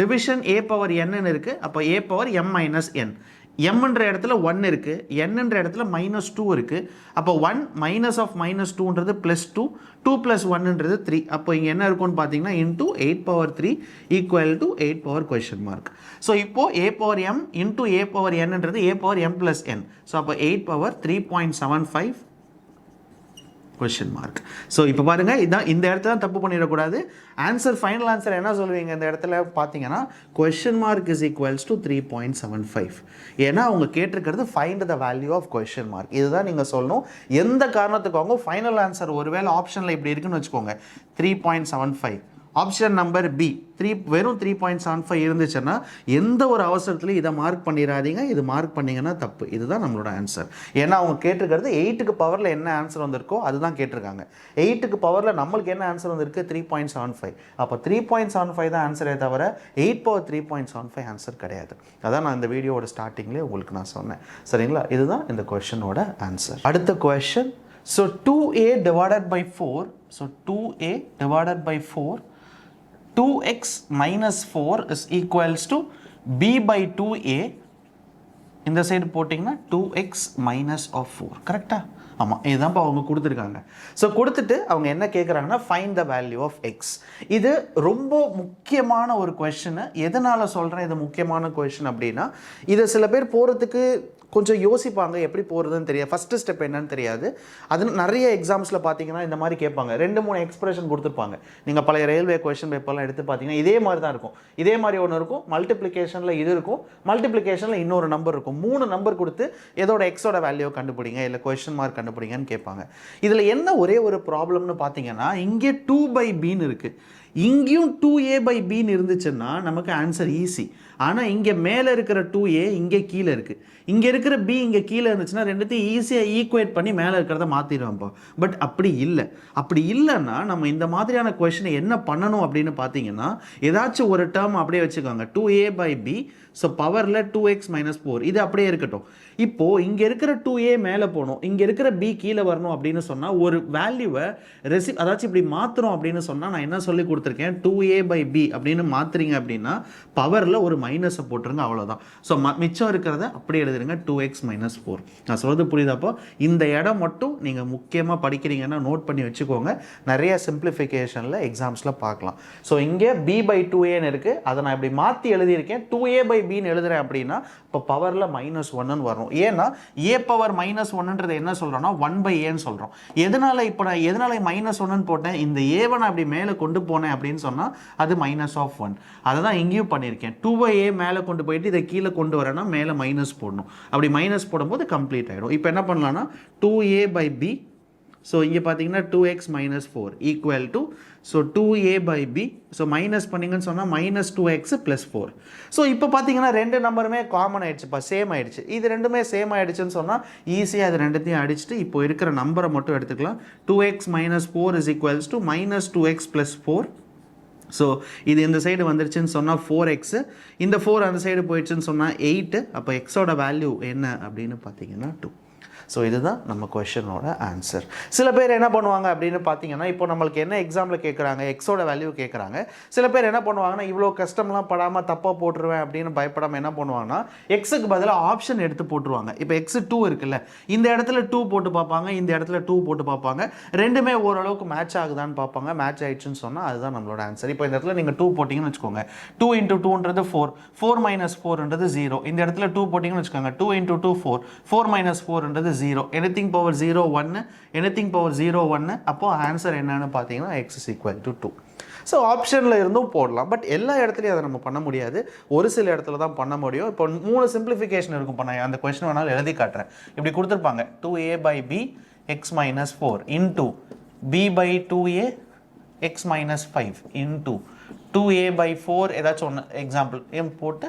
division a power n இருக்குது. அப்போ a power m minus n. எம்ன்ற இடத்துல 1 இருக்குது, என்னன்ற இடத்துல -2 இருக்குது. அப்போ 1 மைனஸ் ஆஃப் -2ன்றது +2, 2 + 1ன்றது 3. அப்போ இங்கே என்ன இருக்கும்னு பார்த்தீங்கன்னா into 8 power 3 equal to 8 power question mark. So இப்போது a power m into a power nன்றது a power m + n. So அப்போ 8 பவர் 3.75 கொஷின் மார்க். ஸோ இப்போ பாருங்கள், இதான் இந்த இடத்துல தப்பு பண்ணிடக்கூடாது. ஆன்சர் ஃபைனல் ஆன்சர் என்ன சொல்லுவீங்க இந்த இடத்துல பார்த்தீங்கன்னா question mark is equals to 3.75. ஏன்னா அவங்க கேட்டிருக்கிறது find the value of question mark. இதுதான் நீங்கள் சொல்லணும். எந்த காரணத்துக்காக ஃபைனல் ஆன்சர் ஒருவேளை ஆப்ஷனில் இப்படி இருக்குன்னு வச்சுக்கோங்க 3.75. ஆப்ஷன் நம்பர் பி வெறும் 3.75 இருந்துச்சுன்னா எந்த ஒரு அவசரத்துலையும் இதை மார்க் பண்ணிடாதீங்க. இது மார்க் பண்ணிங்கன்னா தப்பு. இதுதான் நம்மளோட ஆன்சர். ஏன்னா அவங்க கேட்டிருக்கிறது 8க்கு பவரில் என்ன ஆன்சர் வந்திருக்கோ அதுதான் கேட்டிருக்காங்க. 8க்கு பவரில் நம்மளுக்கு என்ன ஆன்சர் வந்திருக்கு 3.75. அப்போ 3.75 தான் ஆன்சரே தவிர 8 பவர் 3.75 ஆன்சர் கிடையாது. அதான் நான் இந்த வீடியோவோட ஸ்டார்டிங்லேயே உங்களுக்கு நான் சொன்னேன். சரிங்களா? இதுதான் இந்த கொஷனோட ஆன்சர். அடுத்த question. So 2a divided by 4. So 2a divided by 4 2x minus 4 is equals to b by 2a. இந்த சைடு போட்டிங்கன்னா 2x minus of 4. கரெக்டா? ஆமாம், இதுதான் இப்போ அவங்க கொடுத்துருக்காங்க. ஸோ கொடுத்துட்டு அவங்க என்ன கேட்குறாங்கன்னா find the value of x. இது ரொம்ப முக்கியமான ஒரு கொஷனு. எதனால் சொல்கிறேன் இது முக்கியமான கொஷின் அப்படின்னா, இதை சில பேர் போகிறதுக்கு கொஞ்சம் யோசிப்பாங்க, எப்படி போகிறதுன்னு தெரியாது, ஃபஸ்ட்டு ஸ்டெப் என்னன்னு தெரியாது. அது நிறைய எக்ஸாம்ஸில் பார்த்தீங்கன்னா இந்த மாதிரி கேட்பாங்க. 2-3 எக்ஸ்பிரஷன் கொடுத்துருப்பாங்க. நீங்கள் பழைய ரயில்வே கொஷின் பேப்பர்லாம் எடுத்து பார்த்தீங்கன்னா இதே மாதிரி தான் இருக்கும். இதே மாதிரி ஒன்று இருக்கும், மல்டிப்ளிகேஷனில் இது இருக்கும், மல்டிப்ளிகேஷனில் இன்னொரு நம்பர் இருக்கும். 3 நம்பர் கொடுத்து எதோட எக்ஸோட வேல்யூவை கண்டுபிடிங்க, இல்லை கொஷின் மார்க் கண்டுபிடிங்கன்னு கேட்பாங்க. இதில் என்ன ஒரே ஒரு ப்ராப்ளம்னு பார்த்தீங்கன்னா, இங்கே 2/bன்னு இருக்குது, இங்கேயும் 2a/bன்னு இருந்துச்சுன்னா நமக்கு ஆன்சர் ஈஸி. ஆனால் இங்கே மேலே இருக்கிற 2a இங்கே கீழே இருக்குது, இங்கே இருக்கிற b இங்கே கீழே இருந்துச்சுன்னா ரெண்டுத்தையும் ஈஸியாக ஈக்குவேட் பண்ணி மேலே இருக்கிறத மாற்றிடுவோம்ப்பா. பட் அப்படி இல்லை. அப்படி இல்லைன்னா நம்ம இந்த மாதிரியான கொஷனை என்ன பண்ணணும் அப்படின்னு பார்த்தீங்கன்னா, ஏதாச்சும் ஒரு டேர்ம் அப்படியே வச்சுக்கோங்க, 2a/b. ஸோ பவரில் 2x - 4 இது அப்படியே இருக்கட்டும். இப்போது இங்கே இருக்கிற 2a மேலே போகணும், இங்கே இருக்கிற b கீழே வரணும் அப்படின்னு சொன்னால் ஒரு வேல்யூவை அதாச்சும் இப்படி மாற்றுறோம் அப்படின்னு சொன்னால் நான் என்ன சொல்லி கொடுத்துருக்கேன், 2a/b அப்படின்னு மாற்றுறீங்க அப்படின்னா பவரில் ஒரு மைனஸை போட்டுருங்க, அவ்வளோதான். ஸோ மிச்சம் இருக்கிறத அப்படி எழுதுருங்க 2x - 4. நான் சொல்கிறது புரியுதாப்போ? இந்த இடம் மட்டும் நீங்கள் முக்கியமாக படிக்கிறீங்கன்னா நோட் பண்ணி வச்சுக்கோங்க. நிறைய சிம்பிளிஃபிகேஷனில் எக்ஸாம்ஸில் பார்க்கலாம். ஸோ இங்கே b/2aன்னு இருக்குது, அதை நான் இப்படி மாற்றி எழுதியிருக்கேன். 2a/bன்னு எழுதுறேன் அப்படின்னா இப்போ பவரில் -1ன்னு வரணும். ஏன்னா a பவர் -1ன்றது என்ன சொல்கிறோன்னா 1/aன்னு சொல்கிறோம். எதனால் இப்போ நான் எதனால் -1ன்னு போட்டேன்? இந்த a-வை நான் அப்படி மேலே கொண்டு போனேன் அப்படின்னு சொன்னால் அது -1. அதை தான் இங்கேயும் பண்ணியிருக்கேன். 2/a மேலே கொண்டு போயிட்டு இதை கீழே கொண்டு வரேன்னா மேலே மைனஸ் போடணும். அப்படி மைனஸ் போடும்போது கம்ப்ளீட் ஆகிடும். இப்போ என்ன பண்ணலான்னா 2a/b, ஸோ இங்கே பார்த்தீங்கன்னா 2x - 4 equal to, so 2a/b, so minus பண்ணிங்கன்னு சொன்னால் -2x + 4. ஸோ இப்போ பார்த்தீங்கன்னா ரெண்டு நம்பருமே காமன் ஆகிடுச்சுப்பா, சேம் ஆகிடுச்சு. இது ரெண்டுமே சேம் ஆகிடுச்சுன்னு சொன்னால் ஈஸியாக அது ரெண்டுத்தையும் அடிச்சுட்டு இப்போ இருக்கிற நம்பரை மட்டும் எடுத்துக்கலாம். 2x - 4 = -2x + 4. ஸோ இது இந்த சைடு வந்துருச்சுன்னு சொன்னால் 4x, இந்த 4 அந்த சைடு போயிடுச்சுன்னு சொன்னால் 8. அப்போ எக்ஸோட வேல்யூ என்ன அப்படின்னு பார்த்தீங்கன்னா 2. ஸோ இதுதான் நம்ம கொஷனோட ஆன்சர். சில பேர் என்ன பண்ணுவாங்க அப்படின்னு பார்த்தீங்கன்னா, இப்போ நம்மளுக்கு என்ன எக்ஸாமில் கேட்குறாங்க, எக்ஸோட வேல்யூ கேட்குறாங்க. சில பேர் என்ன பண்ணுவாங்கன்னா, இவ்வளோ கஷ்டம்லாம் படாமல் தப்பாக போட்டுருவேன் அப்படின்னு பயப்படாமல் என்ன பண்ணுவாங்கன்னா, எக்ஸுக்கு பதிலாக ஆப்ஷன் எடுத்து போட்டுருவாங்க. இப்போ எக்ஸு 2 இருக்குல்ல, இந்த இடத்துல 2 போட்டு பார்ப்பாங்க, இந்த இடத்துல 2 போட்டு பார்ப்பாங்க. ரெண்டுமே ஓரளவுக்கு மேட்ச் ஆகுதான்னு பார்ப்பாங்க. மேட்ச் ஆகிடுச்சுன்னு சொன்னால் அதுதான் நம்மளோட ஆன்சர். இப்போ இந்த இடத்துல நீங்கள் 2 போட்டிங்கன்னு வச்சுக்கோங்க, 2 × 2ன்றது 4, 4 - 4ன்றது 0. இந்த இடத்துல 2 போட்டிங்கன்னு வச்சுக்கோங்க, 2 × 2 4, 4 - 4ன்றது 0. anything power 0 1, anything power 0 1. அப்போ ஆன்சர் என்னன்னு பார்த்தீங்கன்னா x = 2. ஸோ ஆப்ஷனில் இருந்தும் போடலாம். பட் எல்லா இடத்துலையும் அதை நம்ம பண்ண முடியாது, ஒரு சில இடத்துல தான் பண்ண முடியும். இப்போ 3 சிம்பிளிஃபிகேஷன் இருக்கும். இப்போ நான் அந்த கொஸ்டின் வேணாலும் எழுதி காட்டுறேன். இப்படி கொடுத்துருப்பாங்க, 2a/b x - 4 into b/2a x - 5 into 2a/4 ஏதாச்சும் ஒன்று எக்ஸாம்பிள் போட்டு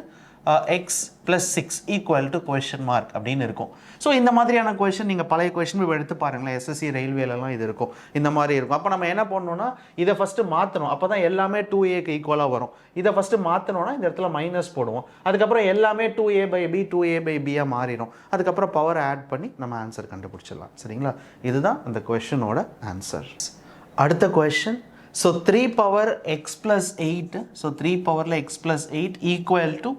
x + 6 = question mark அப்படின்னு இருக்கும். ஸோ இந்த மாதிரியான கொஷின் நீங்கள் பழைய கொஷின் எடுத்து பாருங்களேன், எஸ்எஸ்சி ரயில்வேலலாம் இது இருக்கும், இந்த மாதிரி இருக்கும். அப்போ நம்ம என்ன பண்ணணும்னா இதை ஃபஸ்ட்டு மாற்றணும். அப்போ தான் எல்லாமே 2aக்கு ஈக்குவலாக வரும். இதை ஃபஸ்ட்டு மாற்றணும்னா இந்த இடத்துல மைனஸ் போடுவோம். அதுக்கப்புறம் எல்லாமே 2a/b 2a/bயாக மாறிடும். அதுக்கப்புறம் பவர் ஆட் பண்ணி நம்ம ஆன்சர் கண்டுபிடிச்சிடலாம். சரிங்களா? இதுதான் அந்த கொஷனோட ஆன்சர். அடுத்த question, so 3 power x + 8, so 3 powerல x + 8 =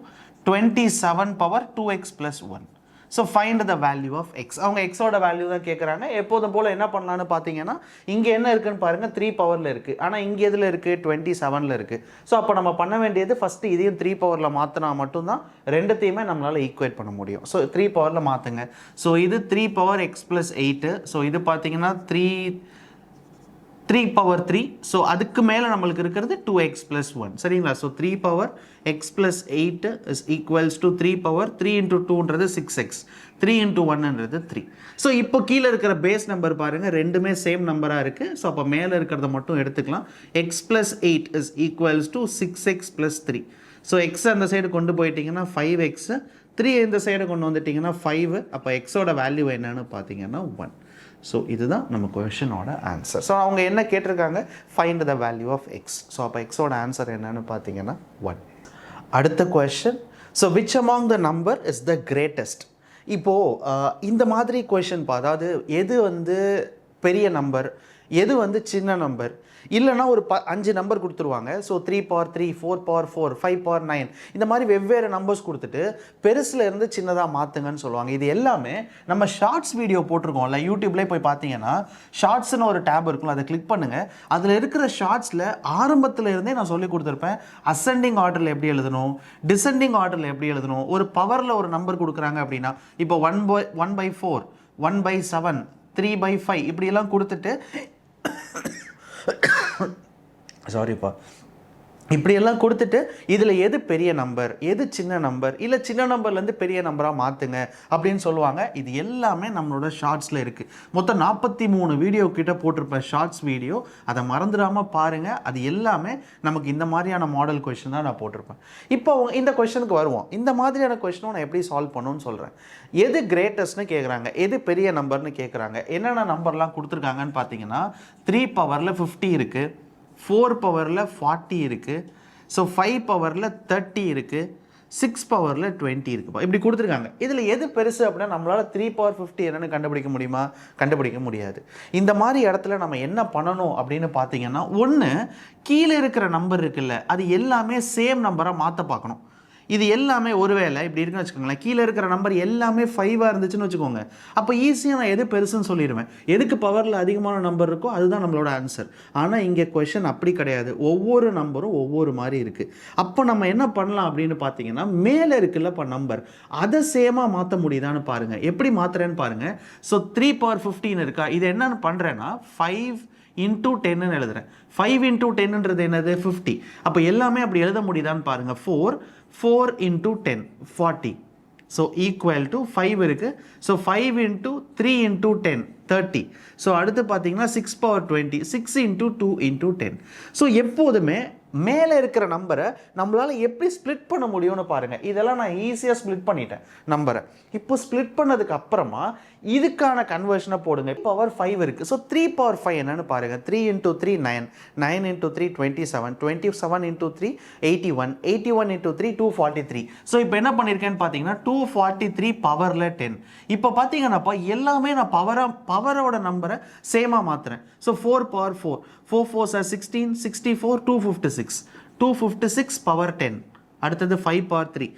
27 power 2x + 1. So find the value of x. அவங்க எக்ஸோட வேல்யூ தான் கேட்குறாங்க. எப்போதும் போல் என்ன பண்ணலான்னு பார்த்தீங்கன்னா, இங்கே என்ன இருக்குன்னு பாருங்கள், 3 பவரில் இருக்குது. ஆனால் இங்கே எதில் இருக்குது, 27ல் இருக்குது. ஸோ அப்போ நம்ம பண்ண வேண்டியது ஃபஸ்ட்டு இதையும் 3 பவரில் மாற்றினா மட்டும்தான் ரெண்டுத்தையுமே நம்மளால் ஈக்குவேட் பண்ண முடியும். ஸோ 3 பவரில் மாற்றுங்க. ஸோ இது 3 power x + 8. ஸோ இது பார்த்தீங்கன்னா 3 power 3. ஸோ அதுக்கு மேலே நம்மளுக்கு இருக்கிறது 2x + 1. சரிங்களா? So 3 power x + 8 = 3 power 3 × 2ன்றது 6x, 3 × 1ன்றது 3. So இப்போ கீழே இருக்கிற பேஸ் நம்பர் பாருங்கள், ரெண்டுமே சேம் நம்பராக இருக்குது. ஸோ அப்போ மேலே இருக்கிறத மட்டும் எடுத்துக்கலாம். x + 8 = 6x + 3. ஸோ எக்ஸ் அந்த சைடு கொண்டு போயிட்டீங்கன்னா 5x, 3 இந்த சைடு கொண்டு வந்துட்டிங்கன்னா 5. அப்போ எக்ஸோட வேல்யூ என்னன்னு பார்த்தீங்கன்னா 1. ஸோ இதுதான் நம்ம கொஷனோட ஆன்சர். ஸோ அவங்க என்ன கேட்டிருக்காங்க, find the value of x. So அப்போ எக்ஸோட ஆன்சர் என்னன்னு பார்த்தீங்கன்னா 1. அடுத்த question, so which among the number is the greatest. இப்போது இந்த மாதிரி கொஷன், அதாவது எது வந்து பெரிய நம்பர், எது சின்ன நம்பர், இல்லைனா ஒரு 5 நம்பர் கொடுத்துருவாங்க. ஸோ 3 power 3, 4 power 4, 5 power 9, இந்த மாதிரி வெவ்வேறு நம்பர்ஸ் கொடுத்துட்டு பெருசில் இருந்து சின்னதாக மாற்றுங்கன்னு சொல்லுவாங்க. இது எல்லாமே நம்ம ஷார்ட்ஸ் வீடியோ போட்டிருக்கோம்ல, யூடியூப்லேயே போய் பார்த்தீங்கன்னா ஷார்ட்ஸ்னு ஒரு டேப் இருக்கும்ல, அதை கிளிக் பண்ணுங்கள். அதில் இருக்கிற ஷார்ட்ஸில் ஆரம்பத்தில் இருந்தே நான் சொல்லி கொடுத்துருப்பேன், அசெண்டிங் ஆர்டரில் எப்படி எழுதணும், டிசெண்டிங் ஆர்டரில் எப்படி எழுதணும். ஒரு பவரில் ஒரு நம்பர் கொடுக்குறாங்க அப்படின்னா, இப்போ 1/4, 1/7, 3/5 இப்படியெல்லாம் கொடுத்துட்டு சாரிப்பா, இப்படியெல்லாம் கொடுத்துட்டு இதில் எது பெரிய நம்பர், எது சின்ன நம்பர், இல்லை சின்ன நம்பர்லேருந்து பெரிய நம்பராக மாற்றுங்க அப்படின்னு சொல்லுவாங்க. இது எல்லாமே நம்மளோட ஷார்ட்ஸில் இருக்குது. மொத்தம் 43 வீடியோ கிட்ட போட்டிருப்பேன், ஷார்ட்ஸ் வீடியோ. அதை மறந்துடாமல் பாருங்கள். அது எல்லாமே நமக்கு இந்த மாதிரியான மாடல் கொஷின் தான் நான் போட்டிருப்பேன். இப்போ இந்த கொஷனுக்கு வருவோம். இந்த மாதிரியான கொஷனும் நான் எப்படி சால்வ் பண்ணணும்னு சொல்கிறேன். எது கிரேட்டஸ்ட்னு கேட்குறாங்க, எது பெரிய நம்பர்னு கேட்குறாங்க. என்னென்ன நம்பர்லாம் கொடுத்துருக்காங்கன்னு பார்த்தீங்கன்னா, 3 பவரில் 50 இருக்குது, 4 பவரில் 40 இருக்குது, ஸோ 5 பவரில் 30 இருக்குது, 6 பவரில் 20 இருக்குப்பா. இப்படி கொடுத்துருக்காங்க. இதில் எது பெருசு அப்படின்னா நம்மளால் 3 power 50 என்னென்னு கண்டுபிடிக்க முடியுமா? கண்டுபிடிக்க முடியாது. இந்த மாதிரி இடத்துல நம்ம என்ன பண்ணணும் அப்படின்னு பார்த்தீங்கன்னா, ஒன்று கீழே இருக்கிற நம்பர் இருக்குல்ல, அது எல்லாமே சேம் நம்பராக மாற்ற பார்க்கணும். இது எல்லாமே ஒருவேளை இப்படி இருக்குன்னு வச்சுக்கோங்களேன், கீழே இருக்கிற நம்பர் எல்லாமே 5ஆக இருந்துச்சுன்னு வச்சுக்கோங்க, அப்போ ஈஸியாக நான் எது பெருசுன்னு சொல்லிடுவேன். எதுக்கு பவரில் அதிகமான நம்பர் இருக்கோ அதுதான் நம்மளோட ஆன்சர். ஆனால் இங்கே கொஷின் அப்படி கிடையாது, ஒவ்வொரு நம்பரும் ஒவ்வொரு மாதிரி இருக்குது. அப்போ நம்ம என்ன பண்ணலாம் அப்படின்னு பார்த்தீங்கன்னா, மேலே இருக்குல்ல இப்போ நம்பர், அதை சேமாக மாற்ற முடியுதான்னு பாருங்கள். எப்படி மாற்றுறேன்னு பாருங்கள். ஸோ 3 power 15 இருக்கா, இது என்னன்னு பண்ணுறேன்னா 5 into 10 எழுதுறேன். 5 into 10ன்றது என்னது 50. அப்போ எல்லாமே அப்படி எழுத முடியுதான்னு பாருங்கள். 4 into 10 40. ஸோ ஈக்குவல் டு 5 இருக்குது. So 5 into 3 into 10 30. ஸோ அடுத்து பார்த்தீங்கன்னா 6 power 20, 6 into 2 into 10. ஸோ எப்போதுமே மேலே இருக்கிற நம்பரை நம்மளால் எப்படி ஸ்ப்ளிட் பண்ண முடியும்னு பாருங்கள். இதெல்லாம் நான் ஈஸியாக ஸ்ப்ளிட் பண்ணிட்டேன் நம்பரை. இப்போ ஸ்ப்ளிட் பண்ணதுக்கு அப்புறமா இதுக்கான கன்வர்ஷனை போடுங்க. பவர் 5 இருக்குது. ஸோ 3 power 5 என்னன்னு பாருங்கள். 3 into 3 9, 9 into 3 27, 27 into 3 81, 81 into 3 243. So இப்போ என்ன பண்ணியிருக்கேன்னு பார்த்தீங்கன்னா 243 பவரில் 10. இப்போ பார்த்தீங்கன்னாப்பா எல்லாமே நான் பவரோட நம்பரை சேமாக மாற்றுறேன். So 4 power 4, 4 4s are 16, 64, 256, 256 power 10. அடுத்தது 5 power 3,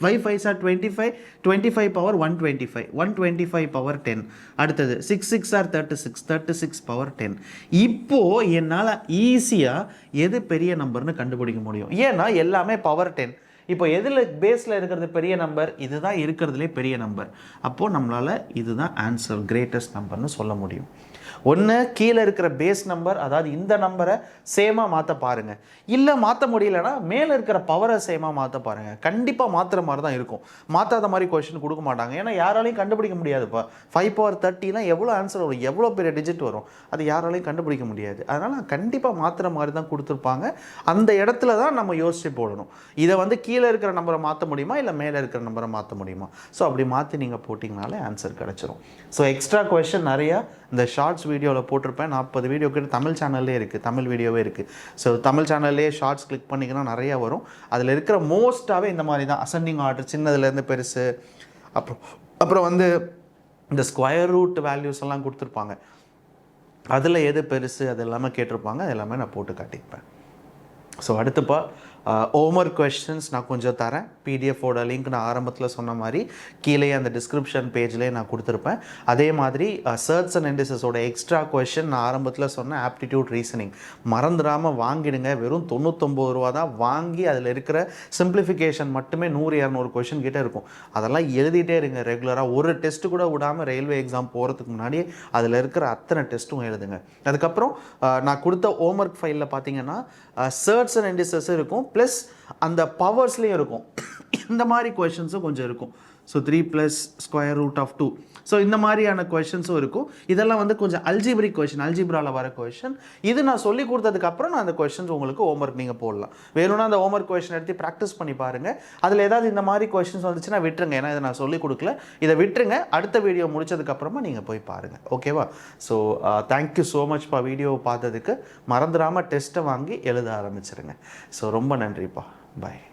5 5s are 25, 25 power 125, 125 power 10. அடுத்தது 6 6 are 36, 36 power 10. இப்போ என்னால் ஈஸியாக எது பெரிய நம்பர்னு கண்டுபிடிக்க முடியும், ஏன்னா எல்லாமே பவர் 10. இப்போ எதில் பேஸில் இருக்கிறது பெரிய நம்பர், இதுதான் இருக்கிறதுலே பெரிய நம்பர். அப்போது நம்மளால் இதுதான் ஆன்சர், கிரேட்டஸ்ட் நம்பர்னு சொல்ல முடியும். ஒன்று கீழே இருக்கிற பேஸ் நம்பர், அதாவது இந்த நம்பரை சேமாக மாற்ற பாருங்கள். இல்லை மாற்ற முடியலன்னா மேலே இருக்கிற பவரை சேமாக மாற்ற பாருங்கள். கண்டிப்பாக மாற்றுற மாதிரி தான் இருக்கும், மாற்றாத மாதிரி கொஸ்டின் கொடுக்க மாட்டாங்க. ஏன்னா யாராலையும் கண்டுபிடிக்க முடியாதுப்பா. 5 power 30லாம் எவ்வளோ ஆன்சர் வரும், எவ்வளோ பெரிய டிஜிட் வரும், அது யாராலையும் கண்டுபிடிக்க முடியாது. அதனால் கண்டிப்பாக மாற்றுற மாதிரி தான் கொடுத்துருப்பாங்க. அந்த இடத்துல தான் நம்ம யோசிச்சு போடணும். இதை வந்து கீழே இருக்கிற நம்பரை மாற்ற முடியுமா இல்லை மேலே இருக்கிற நம்பரை மாற்ற முடியுமா. ஸோ அப்படி மாற்றி நீங்கள் போட்டிங்கனாலே ஆன்சர் கிடச்சிரும். ஸோ எக்ஸ்ட்ரா கொஸ்டின் நிறையா இந்த ஷார்ட்ஸ் வீடியோவில் போட்டிருப்பேன். 40 வீடியோ கிட்ட தமிழ் சேனல்லே இருக்குது, தமிழ் வீடியோவே இருக்குது. ஸோ தமிழ் சேனல்லே ஷார்ட்ஸ் கிளிக் பண்ணிங்கன்னா நிறையா வரும். அதில் இருக்கிற மோஸ்ட்டாகவே இந்த மாதிரி தான் அசெண்டிங் ஆர்டர், சின்னதுலேருந்து பெருசு. அப்புறம் வந்து இந்த ஸ்கொயர் ரூட் வேல்யூஸ் எல்லாம் கொடுத்துருப்பாங்க, அதில் எது பெருசு அது எல்லாமே கேட்டிருப்பாங்க. அது எல்லாமே நான் போட்டு காட்டியிருப்பேன். ஸோ அடுத்துப்பா ஹோம்ஒர்க் கொஸ்டின்ஸ் நான் கொஞ்சம் தரேன். பிடிஎஃபோட லிங்க் நான் ஆரம்பத்தில் சொன்ன மாதிரி கீழே அந்த டிஸ்கிரிப்ஷன் பேஜ்லேயே நான் கொடுத்துருப்பேன். அதே மாதிரி சர்ச் அண்ட் இண்டிசஸோட எக்ஸ்ட்ரா கொஸ்டின் நான் ஆரம்பத்தில் சொன்ன ஆப்டிடியூட் ரீசனிங் மறந்துடாமல் வாங்கிடுங்க. வெறும் 99 ரூபா தான். வாங்கி அதில் இருக்கிற சிம்பிளிஃபிகேஷன் மட்டுமே 100-200 கொஸ்டின் கிட்டே இருக்கும். அதெல்லாம் எழுதிட்டே இருங்க ரெகுலராக. ஒரு டெஸ்ட்டு கூட விடாமல் ரயில்வே எக்ஸாம் போகிறதுக்கு முன்னாடி அதில் இருக்கிற அத்தனை டெஸ்ட்டும் எழுதுங்க. அதுக்கப்புறம் நான் கொடுத்த ஹோம்ஒர்க் ஃபைலில் பார்த்தீங்கன்னா சர்ச் அண்ட் இண்டிசஸ் இருக்கும், ப்ளஸ் அந்த பவர்ஸ்லேயும் இருக்கும். இந்த மாதிரி கொஷின்ஸும் கொஞ்சம் இருக்கும். ஸோ 3 + √2. ஸோ இந்த மாதிரியான கொஷின்ஸும் இருக்கும். இதெல்லாம் வந்து கொஞ்சம் அல்ஜிப்ரிக் கொஷின், அல்ஜிப்ராவில் வர கொஷின். இது நான் சொல்லி கொடுத்ததுக்கப்புறம் நான் அந்த கொஷின்ஸ் உங்களுக்கு ஹோம்ஒர்க் நீங்கள் போடலாம். வேணும்னா அந்த ஹோம்ஒர்க் கொஷின் எடுத்து ப்ராக்டிஸ் பண்ணி பாருங்கள். அதில் ஏதாவது இந்த மாதிரி கொஷின்ஸ் வந்துச்சுன்னா விட்டுருங்க, ஏன்னா இதை நான் சொல்லிக் கொடுக்கல. இதை விட்டுருங்க, அடுத்த வீடியோ முடிச்சதுக்கப்புறமா நீங்கள் போய் பாருங்கள். ஓகேவா? ஸோ தேங்க்யூ ஸோ மச்ப்பா வீடியோவை பார்த்ததுக்கு. மறந்துடாமல் டெஸ்ட்டை வாங்கி எழுத ஆரம்பிச்சிருங்க. ஸோ ரொம்ப நன்றிப்பா. பாய்.